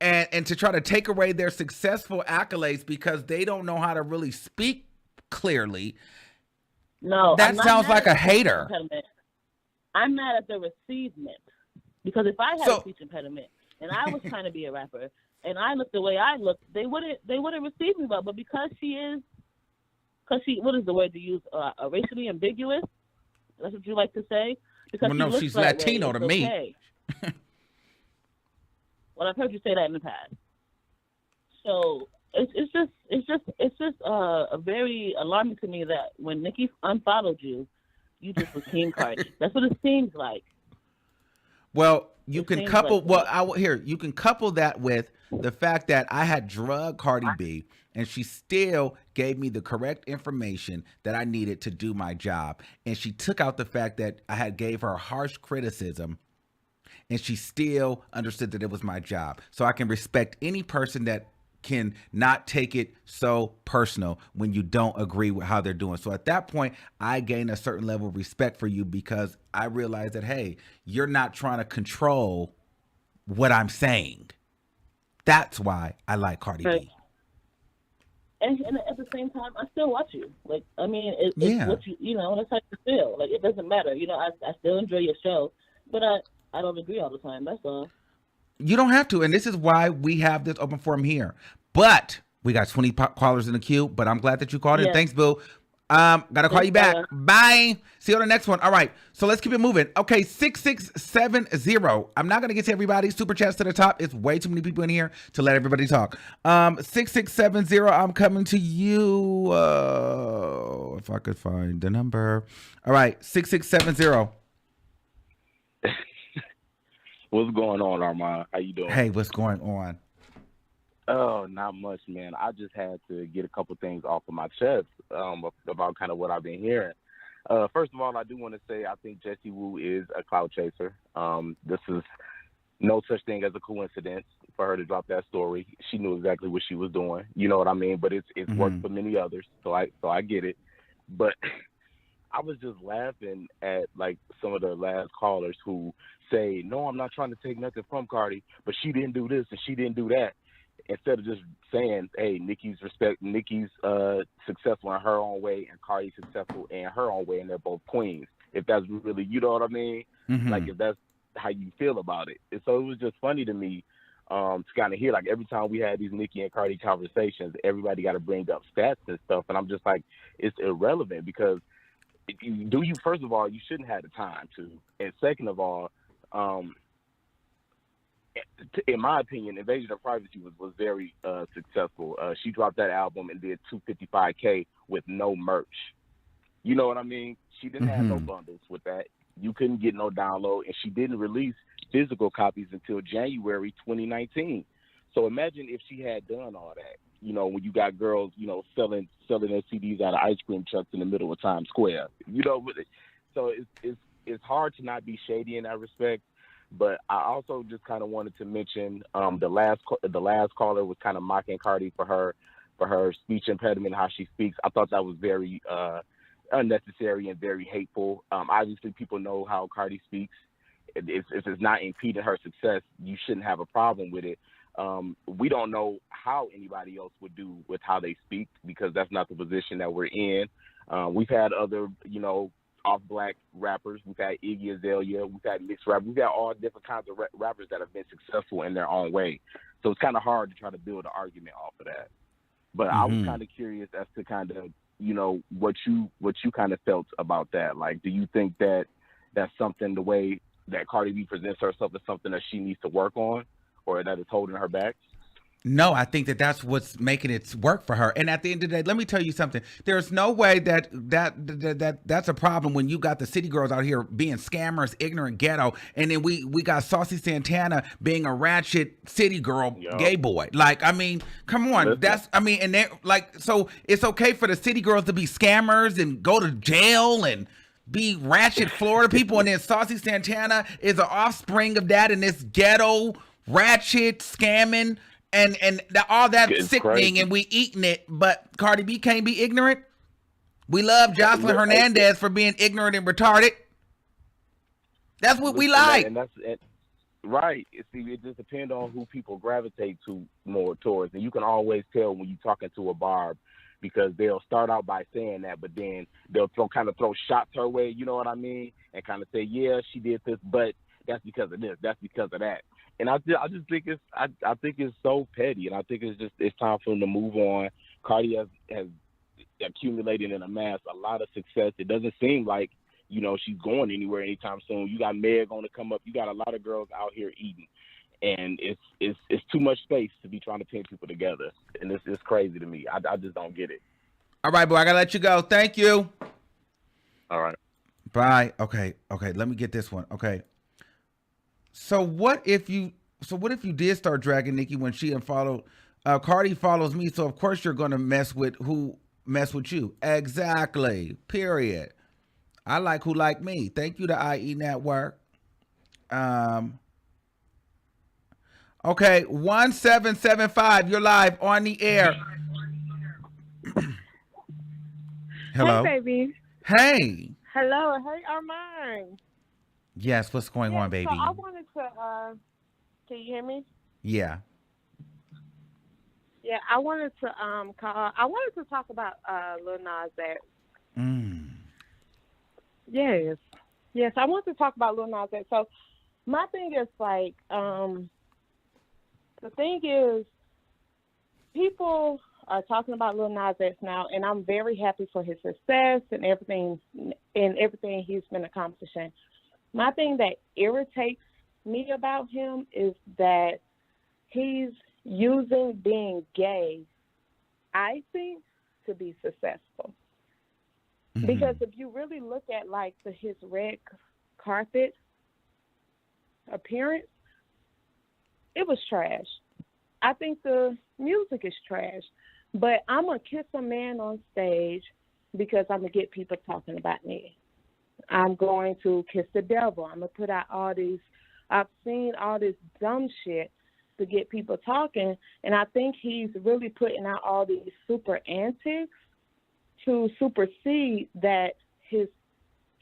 and to try to take away their successful accolades because they don't know how to really speak clearly. No, that sounds like a hater. I'm mad at the receivement. Because if I had a speech impediment and I was trying to be a rapper and I looked the way I looked, they wouldn't receive me well. But because she, what is the word to use? Racially ambiguous? That's what you like to say? Because well, no, she's Latino to me. Okay. Well, I've heard you say that in the past. So it's just very alarming to me that when Nicki unfollowed you, you just was Team Cardi. That's what it seems like. Well, you can couple. You can couple that with the fact that I had drugged Cardi B, and she still gave me the correct information that I needed to do my job, and she took out the fact that I had gave her harsh criticism, and she still understood that it was my job. So I can respect any person that can not take it so personal when you don't agree with how they're doing. So at that point, I gain a certain level of respect for you because I realize that, hey, you're not trying to control what I'm saying. That's why I like Cardi B. And at the same time, I still watch you. Like, I mean, it's what that's how you feel. Like, it doesn't matter. I still enjoy your show, but I don't agree all the time. That's all. You don't have to, and this is why we have this open forum here. But we got 20 callers in the queue, but I'm glad that you called in. Thanks, Boo. Gotta call you back. Bye. See you on the next one. All right, so let's keep it moving. Okay, 6670. I'm not gonna get to everybody. Super chats to the top. It's way too many people in here to let everybody talk. 6670. I'm coming to you. If I could find the number. All right, 6670. What's going on, Armon? How you doing? Hey, what's going on? Oh, not much, man. I just had to get a couple things off of my chest about kind of what I've been hearing. First of all, I do want to say I think Jessie Woo is a clout chaser. This is no such thing as a coincidence for her to drop that story. She knew exactly what she was doing. You know what I mean? But it's worked for many others, so I get it. But I was just laughing at like some of the last callers who say, no, I'm not trying to take nothing from Cardi, but she didn't do this and she didn't do that. Instead of just saying, hey, Nicki's successful in her own way and Cardi's successful in her own way, and they're both queens. If that's really, you know what I mean? Like if that's how you feel about it. And so it was just funny to me to kind of hear, like every time we had these Nicki and Cardi conversations, everybody got to bring up stats and stuff. And I'm just like, it's irrelevant because first of all, you shouldn't have the time to. And second of all, in my opinion, Invasion of Privacy was very successful. She dropped that album and did $255K with no merch. You know what I mean? She didn't have no bundles with that. You couldn't get no download, and she didn't release physical copies until January 2019. So imagine if she had done all that. when you got girls, selling their CDs out of ice cream trucks in the middle of Times Square. So it's hard to not be shady in that respect. But I also just kind of wanted to mention the last caller was kind of mocking Cardi for her speech impediment, how she speaks. I thought that was very unnecessary and very hateful. Obviously, people know how Cardi speaks. If it's not impeding her success, you shouldn't have a problem with it. We don't know how anybody else would do with how they speak, because that's not the position that we're in. We've had other, off black rappers. We've had Iggy Azalea. We've had mixed rappers. We've had all different kinds of rappers that have been successful in their own way. So it's kind of hard to try to build an argument off of that. But I was kind of curious as to kind of, what you kind of felt about that. Like, do you think that that's something, the way that Cardi B presents herself, is something that she needs to work on, or that is holding her back? No, I think that's what's making it work for her. And at the end of the day, let me tell you something. There's no way that's a problem when you got the city girls out here being scammers, ignorant ghetto, and then we got Saucy Santana being a ratchet city girl, gay boy. Like, I mean, come on. And they're like, so it's okay for the city girls to be scammers and go to jail and be ratchet Florida people, and then Saucy Santana is an offspring of that, and this ghetto ratchet scamming and all that it's sickening crazy. And we eating it, but Cardi B can't be ignorant. We love Jocelyn Hernandez for being ignorant and retarded. That's what we like. And right. See, it just depends on who people gravitate to more towards, and you can always tell when you're talking to a barb, because they'll start out by saying that, but then they'll throw shots her way, you know what I mean? And kind of say, yeah, she did this, but that's because of this, that's because of that. And I just think it's so petty, and I think it's time for them to move on. Cardi has accumulated and amassed a lot of success. It doesn't seem like she's going anywhere anytime soon. You got Meg on to come up. You got a lot of girls out here eating, and it's too much space to be trying to pin people together, and it's crazy to me. I just don't get it. All right, boy, I gotta let you go. Thank you. All right. Bye. Okay. Let me get this one. Okay. So what if you did start dragging Nicki when she unfollowed? Cardi follows me, so of course you're gonna mess with you. Exactly. Period. I like who like me. Thank you to IE Network. Okay, 1775. You're live on the air. Hello. Hey, baby. Hey. Hello. Hey, Armon. Yes, what's going on, baby? So I wanted to, can you hear me? Yeah. Yeah, I wanted to talk about Lil Nas X. Yes, I want to talk about Lil Nas X. So my thing is like, the thing is, people are talking about Lil Nas X now, and I'm very happy for his success and everything he's been accomplishing. My thing that irritates me about him is that he's using being gay, I think, to be successful. Mm-hmm. Because if you really look at like his red carpet appearance, it was trash. I think the music is trash. But I'm going to kiss a man on stage because I'm going to get people talking about me. I'm going to kiss the devil. I'm going to put out I've seen all this dumb shit to get people talking. And I think he's really putting out all these super antics to supersede that his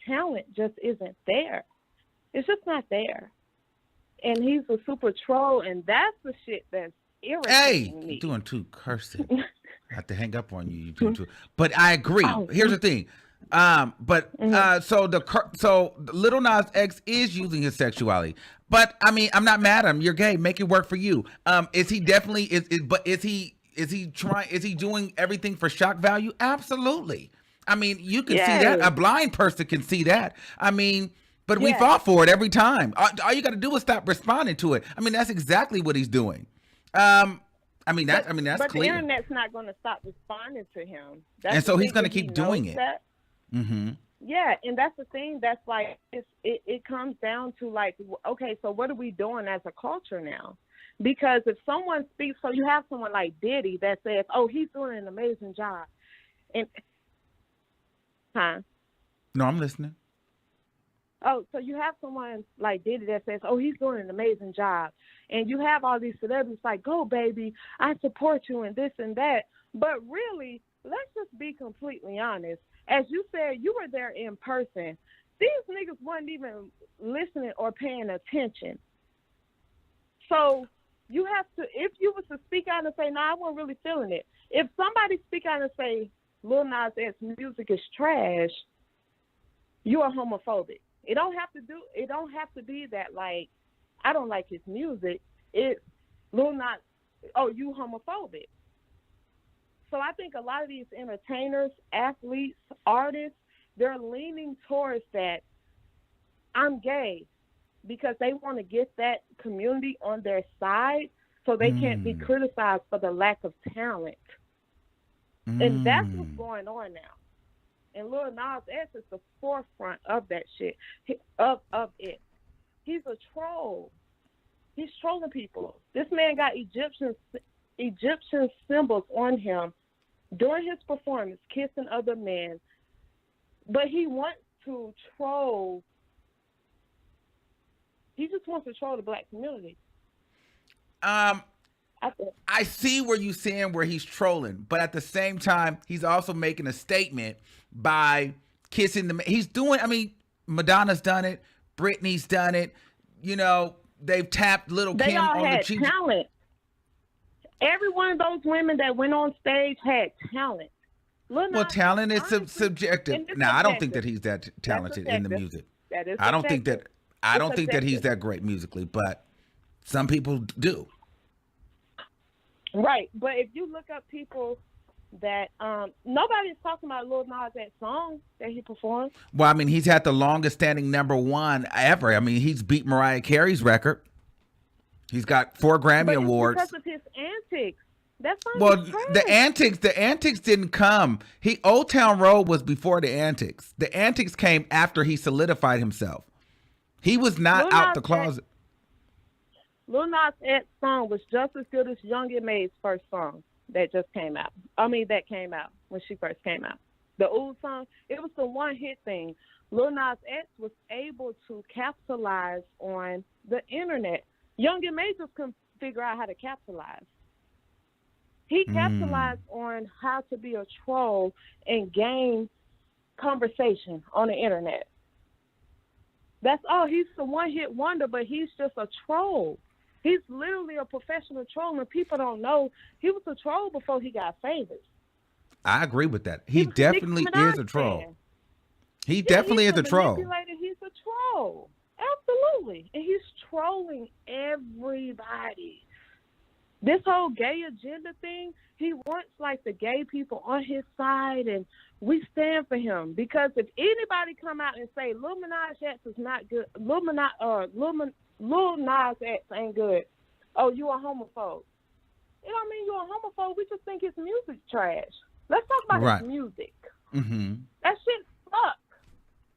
talent just isn't there. It's just not there. And he's a super troll, and that's the shit that's irritating me. You're doing too cursing. I have to hang up on you. You do too. But I agree. Here's the thing. So Lil Nas X is using his sexuality, but I mean, I'm not mad at him. You're gay. Make it work for you. Is he definitely is he doing everything for shock value? Absolutely. I mean, you can see that. A blind person can see that. I mean, but we fought for it every time. All you got to do is stop responding to it. I mean, that's exactly what he's doing. That's but clear. But the internet's not going to stop responding to him. And so he's going to keep doing it. Mm-hmm. Yeah, and that's the thing. That's like it comes down to like, okay, so what are we doing as a culture now? Because if someone speaks, so you have someone like Diddy that says, oh, he's doing an amazing job. And, No, I'm listening. Oh, so you have someone like Diddy that says, oh, he's doing an amazing job. And you have all these celebrities like, go, baby, I support you and this and that. But really, let's just be completely honest. As you said, you were there in person. These niggas weren't even listening or paying attention. So you have to, if you was to speak out and say, no, I wasn't really feeling it. If somebody speak out and say, Lil Nas X music is trash, you are homophobic. It don't have to be that, like, I don't like his music. It's Lil Nas, oh, you homophobic. So I think a lot of these entertainers, athletes, artists, they're leaning towards that I'm gay because they want to get that community on their side so they can't be criticized for the lack of talent. And that's what's going on now. And Lil Nas X is the forefront of that shit, of it. He's a troll. He's trolling people. This man got Egyptian symbols on him during his performance, kissing other men. But he wants to troll. He just wants to troll the black community. I see where you're saying where he's trolling, but at the same time, he's also making a statement by kissing the. He's doing. I mean, Madonna's done it. Britney's done it. You know, they've tapped Little They Kim all on had the cheek. talent. Every one of those women that went on stage had talent. Well, talent is subjective. Now, I don't think that he's that talented in the subjective. music. That is I don't think that. I It's don't think that he's subjective. that great musically, but some people do. Right, but if you look up people that nobody's talking about Lil Nas X song that he performed. Well, I mean, he's had the longest standing #1 ever. I mean, he's beat Mariah Carey's record. He's got 4 Grammy But Awards. it's because of his antics. That song Well, was trash. the antics didn't come. Old Town Road was before the antics. The antics came after he solidified himself. He was not Lil out Nas the closet. Lil Nas X song was just as good as Young M.A's first song that just came out. That came out when she first came out. The old song, it was the one hit thing. Lil Nas X was able to capitalize on the internet. Young M.A just couldn't figure out how to capitalize. He capitalized on how to be a troll and gain conversation on the internet. That's all. He's the one-hit wonder, but he's just a troll. He's literally a professional troll, and people don't know he was a troll before he got famous. I agree with that. He was a definitely Nicki Minaj is a troll. fan. He definitely he's is a troll. manipulator. He's a troll. Absolutely. And he's trolling everybody. This whole gay agenda thing, he wants like the gay people on his side, and we stand for him. Because if anybody come out and say Lil Nas X is not good, Lil Nas X ain't good, oh, you a homophobe. It don't mean you're a homophobe. We just think his music's trash. Let's talk about his music. Mm-hmm. That shit sucks.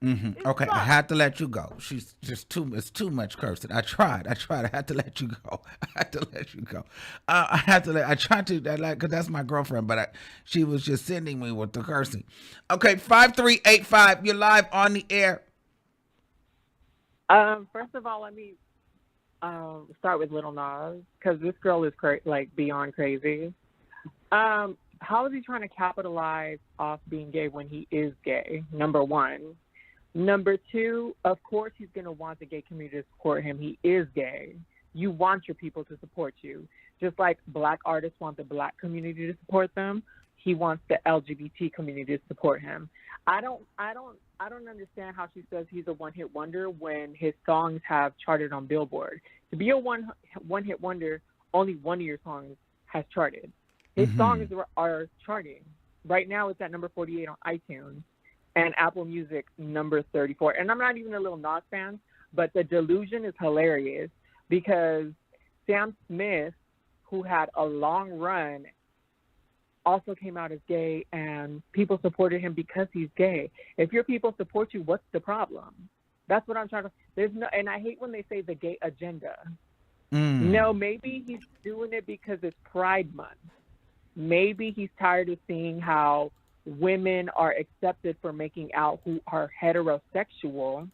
Mm-hmm. Okay, I had to let you go. She's just it's too much cursing. I tried. I had to let you go. I tried to, because that's my girlfriend, but she was just sending me with the cursing. Okay, 5385, you're live on the air. First of all, let me start with Little Nas, because this girl is beyond crazy. How is he trying to capitalize off being gay when he is gay? Number one. Number two, of course he's going to want the gay community to support him. He is gay. You want your people to support you. Just like black artists want the black community to support them, he wants the LGBT community to support him. I don't understand how she says he's a one-hit wonder when his songs have charted on Billboard. To be a one-hit wonder, only one of your songs has charted. His songs are charting. Right now it's at number 48 on iTunes. And Apple Music, number 34. And I'm not even a Lil Nas fan, but the delusion is hilarious because Sam Smith, who had a long run, also came out as gay, and people supported him because he's gay. If your people support you, what's the problem? That's what I'm trying to. And I hate when they say the gay agenda. No, maybe he's doing it because it's Pride Month. Maybe he's tired of seeing how women are accepted for making out who are heterosexual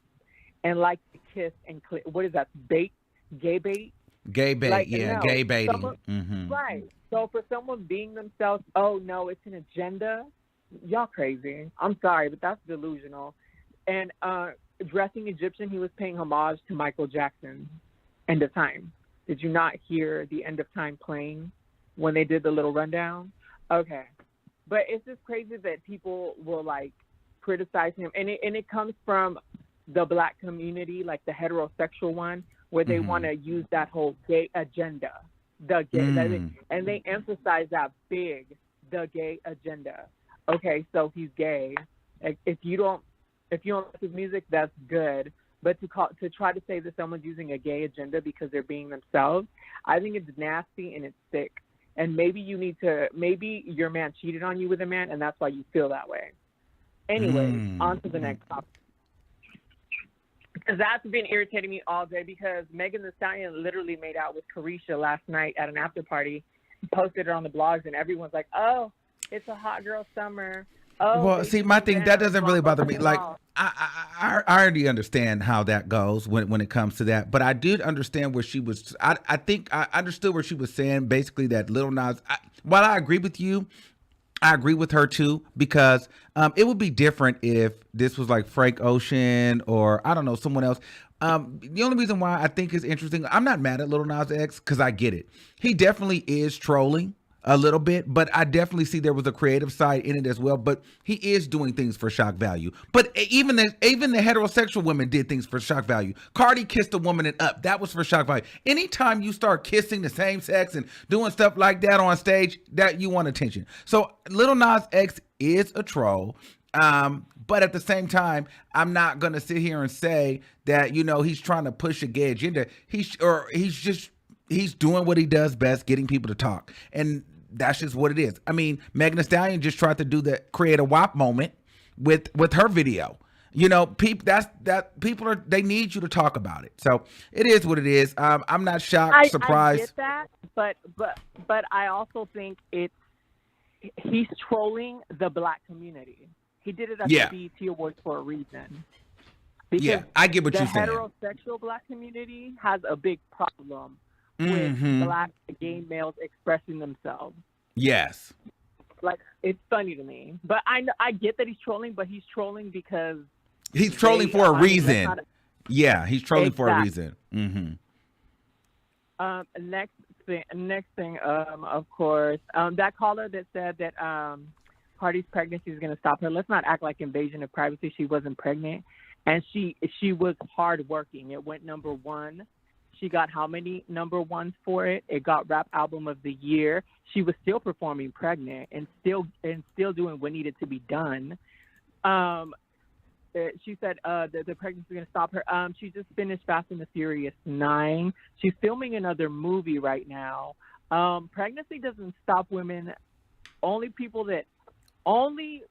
and like to kiss and what is that? Bait? Gay bait? Gay bait, Like, yeah, no, gay baiting. someone, right. So for someone being themselves, oh no, it's an agenda. Y'all crazy. I'm sorry, but that's delusional. And dressing Egyptian, he was paying homage to Michael Jackson. End of Time. Did you not hear the End of Time playing when they did the little rundown? Okay. But it's just crazy that people will like criticize him. And it comes from the black community, like the heterosexual one, where they want to use that whole gay agenda. The gay, and they emphasize that big, the gay agenda. Okay, so he's gay. If you don't like his music, that's good. But to try to say that someone's using a gay agenda because they're being themselves, I think it's nasty and it's sick. And maybe your man cheated on you with a man, and that's why you feel that way. Anyway, on to the next topic. Because that's been irritating me all day, because Megan Thee Stallion literally made out with Carisha last night at an after party, posted it on the blogs, and everyone's like, oh, it's a hot girl summer. Oh, well, see, my thing, that doesn't really bother me. Like, I already understand how that goes when it comes to that, but I did understand where she was. I think I understood where she was saying basically that Lil Nas, while I agree with you, I agree with her too, because it would be different if this was like Frank Ocean or I don't know, someone else. The only reason why I think is interesting, I'm not mad at Lil Nas X because I get it. He definitely is trolling a little bit, but I definitely see there was a creative side in it as well. But he is doing things for shock value. But even the heterosexual women did things for shock value. Cardi kissed a woman and up. That was for shock value. Anytime you start kissing the same sex and doing stuff like that on stage, that you want attention. So Lil Nas X is a troll. But at the same time, I'm not gonna sit here and say that he's trying to push a gay agenda. He's doing what he does best, getting people to talk, and that's just what it is. I mean, Megan Thee Stallion just tried to create a WAP moment with her video. People they need you to talk about it. So it is what it is. I'm not shocked, surprised. I get that, but I also think he's trolling the black community. He did it at the BET Awards for a reason. Because I get what you're saying. The heterosexual black community has a big problem with black gay males expressing themselves. Yes. Like, it's funny to me. But I get that he's trolling, but he's trolling because he's trolling for a reason. He's trolling for a reason. Next thing, of course, that caller that said that Cardi's pregnancy is going to stop her. Let's not act like invasion of privacy. She wasn't pregnant, and she was hardworking. It went #1. She got how many #1s for it? It got Rap Album of the Year. She was still performing pregnant and still doing what needed to be done. She said the pregnancy is going to stop her. She just finished Fast and the Furious 9. She's filming another movie right now. Pregnancy doesn't stop women. Only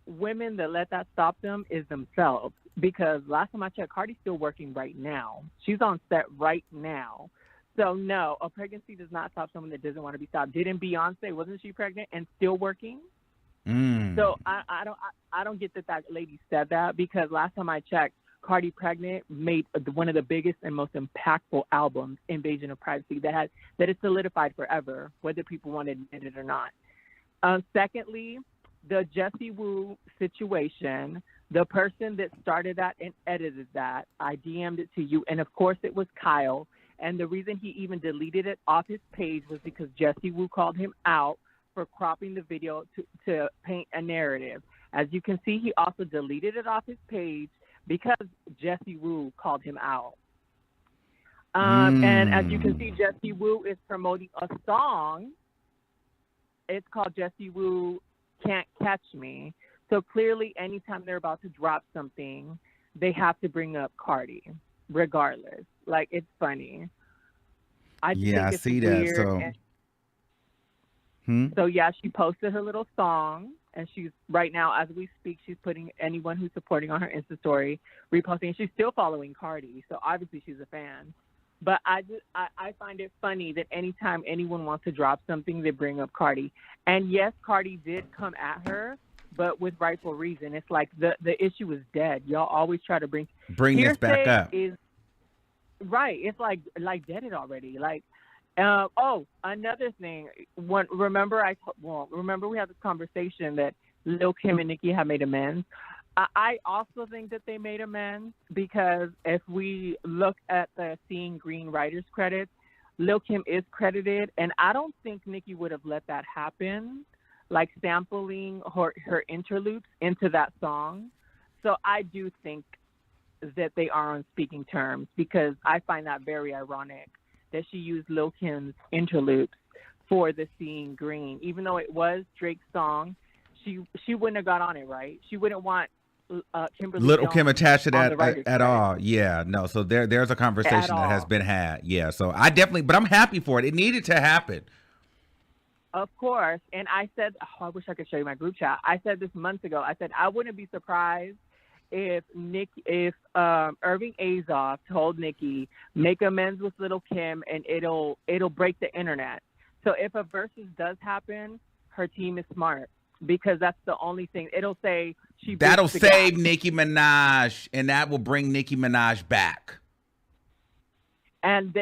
women that let that stop them is themselves. Because last time I checked, Cardi's still working right now. She's on set right now. So no, a pregnancy does not stop someone that doesn't want to be stopped. Didn't Beyonce, wasn't she pregnant and still working? So I don't get that lady said that, because last time I checked, Cardi pregnant made one of the biggest and most impactful albums, Invasion of Privacy, that is solidified forever, whether people want to admit it or not. Secondly, the Jessie Woo situation, the person that started that and edited that, I DM'd it to you, and of course it was Kyle. And the reason he even deleted it off his page was because Jessie Woo called him out for cropping the video to paint a narrative. As you can see, he also deleted it off his page because Jessie Woo called him out. And as you can see, Jessie Woo is promoting a song. It's called Jessie Woo Can't Catch Me. So clearly, anytime they're about to drop something, they have to bring up Cardi, regardless. Like, it's funny. I see that. So yeah, she posted her little song, and she's right now, as we speak, she's putting anyone who's supporting on her Insta story, reposting. And she's still following Cardi, so obviously she's a fan. But I find it funny that anytime anyone wants to drop something, they bring up Cardi. And yes, Cardi did come at her, but with rightful reason. It's like the issue is dead. Y'all always try to bring this back hearsay up. is right. It's like dead it already. Like, another thing. Remember we had this conversation that Lil Kim and Nicki have made amends. I also think that they made amends because if we look at the Seeing Green writers credits, Lil Kim is credited, and I don't think Nicki would have let that happen, like sampling her interludes into that song. So I do think that they are on speaking terms because I find that very ironic that she used Lil Kim's interludes for the Seeing Green, even though it was Drake's song. She wouldn't have got on it, right? She wouldn't want Kimberly Little Jones Kim attached to that on the at all. Yeah, no. So there's a conversation that has been had. Yeah. So but I'm happy for it. It needed to happen. Of course. And I said, I wish I could show you my group chat. I said this months ago. I said I wouldn't be surprised if Irving Azoff told Nicki, make amends with Little Kim and it'll break the internet. So if a versus does happen, her team is smart. Because that's the only thing. It'll say that'll save Nicki Minaj, and that will bring Nicki Minaj back. And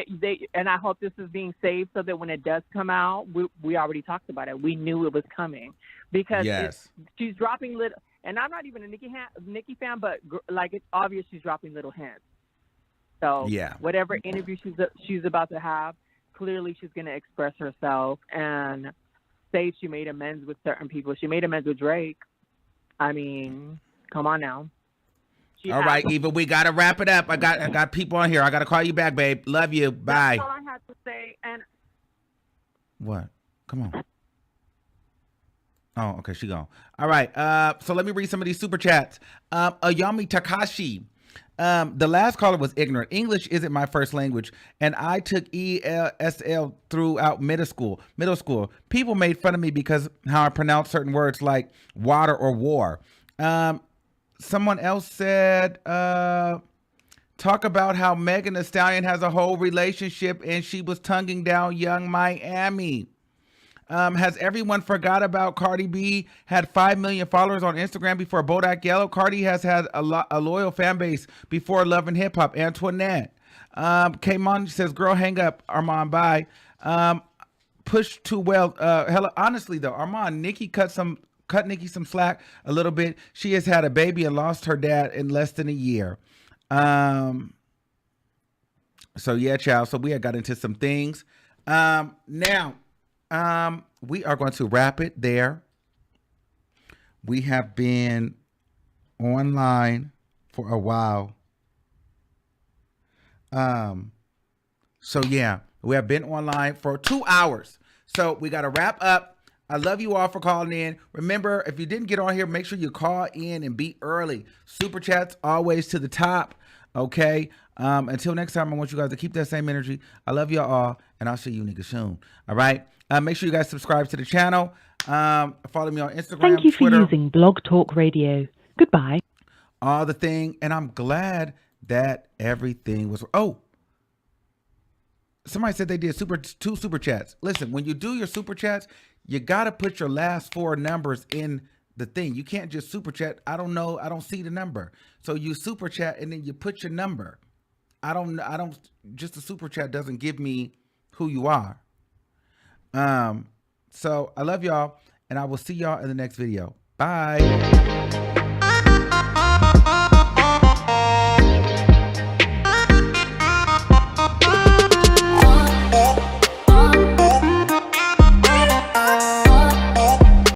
and I hope this is being saved so that when it does come out, we already talked about it. We knew it was coming because she's dropping little. And I'm not even a Nicki fan, but like it's obvious she's dropping little hints. So whatever interview she's about to have, clearly she's going to express herself and say she made amends with certain people. She made amends with Drake. I mean, come on now. All right, Eva, we gotta wrap it up. I got people on here. I gotta call you back, babe. Love you. Bye. That's all I had to say. And what? Come on. Oh, okay, she gone. All right. So let me read some of these super chats. Ayami Takashi. The last caller was ignorant. English isn't my first language, and I took ESL throughout middle school. People made fun of me because how I pronounce certain words like water or war. Someone else said, talk about how Megan Thee Stallion has a whole relationship and she was tonguing down Young Miami. Has everyone forgot about Cardi B had 5 million followers on Instagram before Bodak Yellow? Cardi has had a loyal fan base before Love and Hip Hop. Antoinette. Kaymon says, girl, hang up. Armon, bye. Push too well. Hella, honestly, though, Armon, Nicki cut Nicki some slack a little bit. She has had a baby and lost her dad in less than a year. So, yeah, child. So we have got into some things. Now, we are going to wrap it there. We have been online for a while. So yeah, we have been online for 2 hours. So we got to wrap up. I love you all for calling in. Remember, if you didn't get on here, make sure you call in and be early. Super chats always to the top. Okay. Until next time, I want you guys to keep that same energy. I love y'all all, and I'll see you niggas soon. All right. Make sure you guys subscribe to the channel. Follow me on Instagram, Thank you Twitter, for using Blog Talk Radio. Goodbye. all the thing. And I'm glad that everything was. Oh, somebody said they did two super chats. Listen, when you do your super chats, you got to put your last 4 numbers in the thing. You can't just super chat. I don't know. I don't see the number. So you super chat and then you put your number. Just a super chat doesn't give me who you are. So I love y'all, and I will see y'all in the next video. Bye.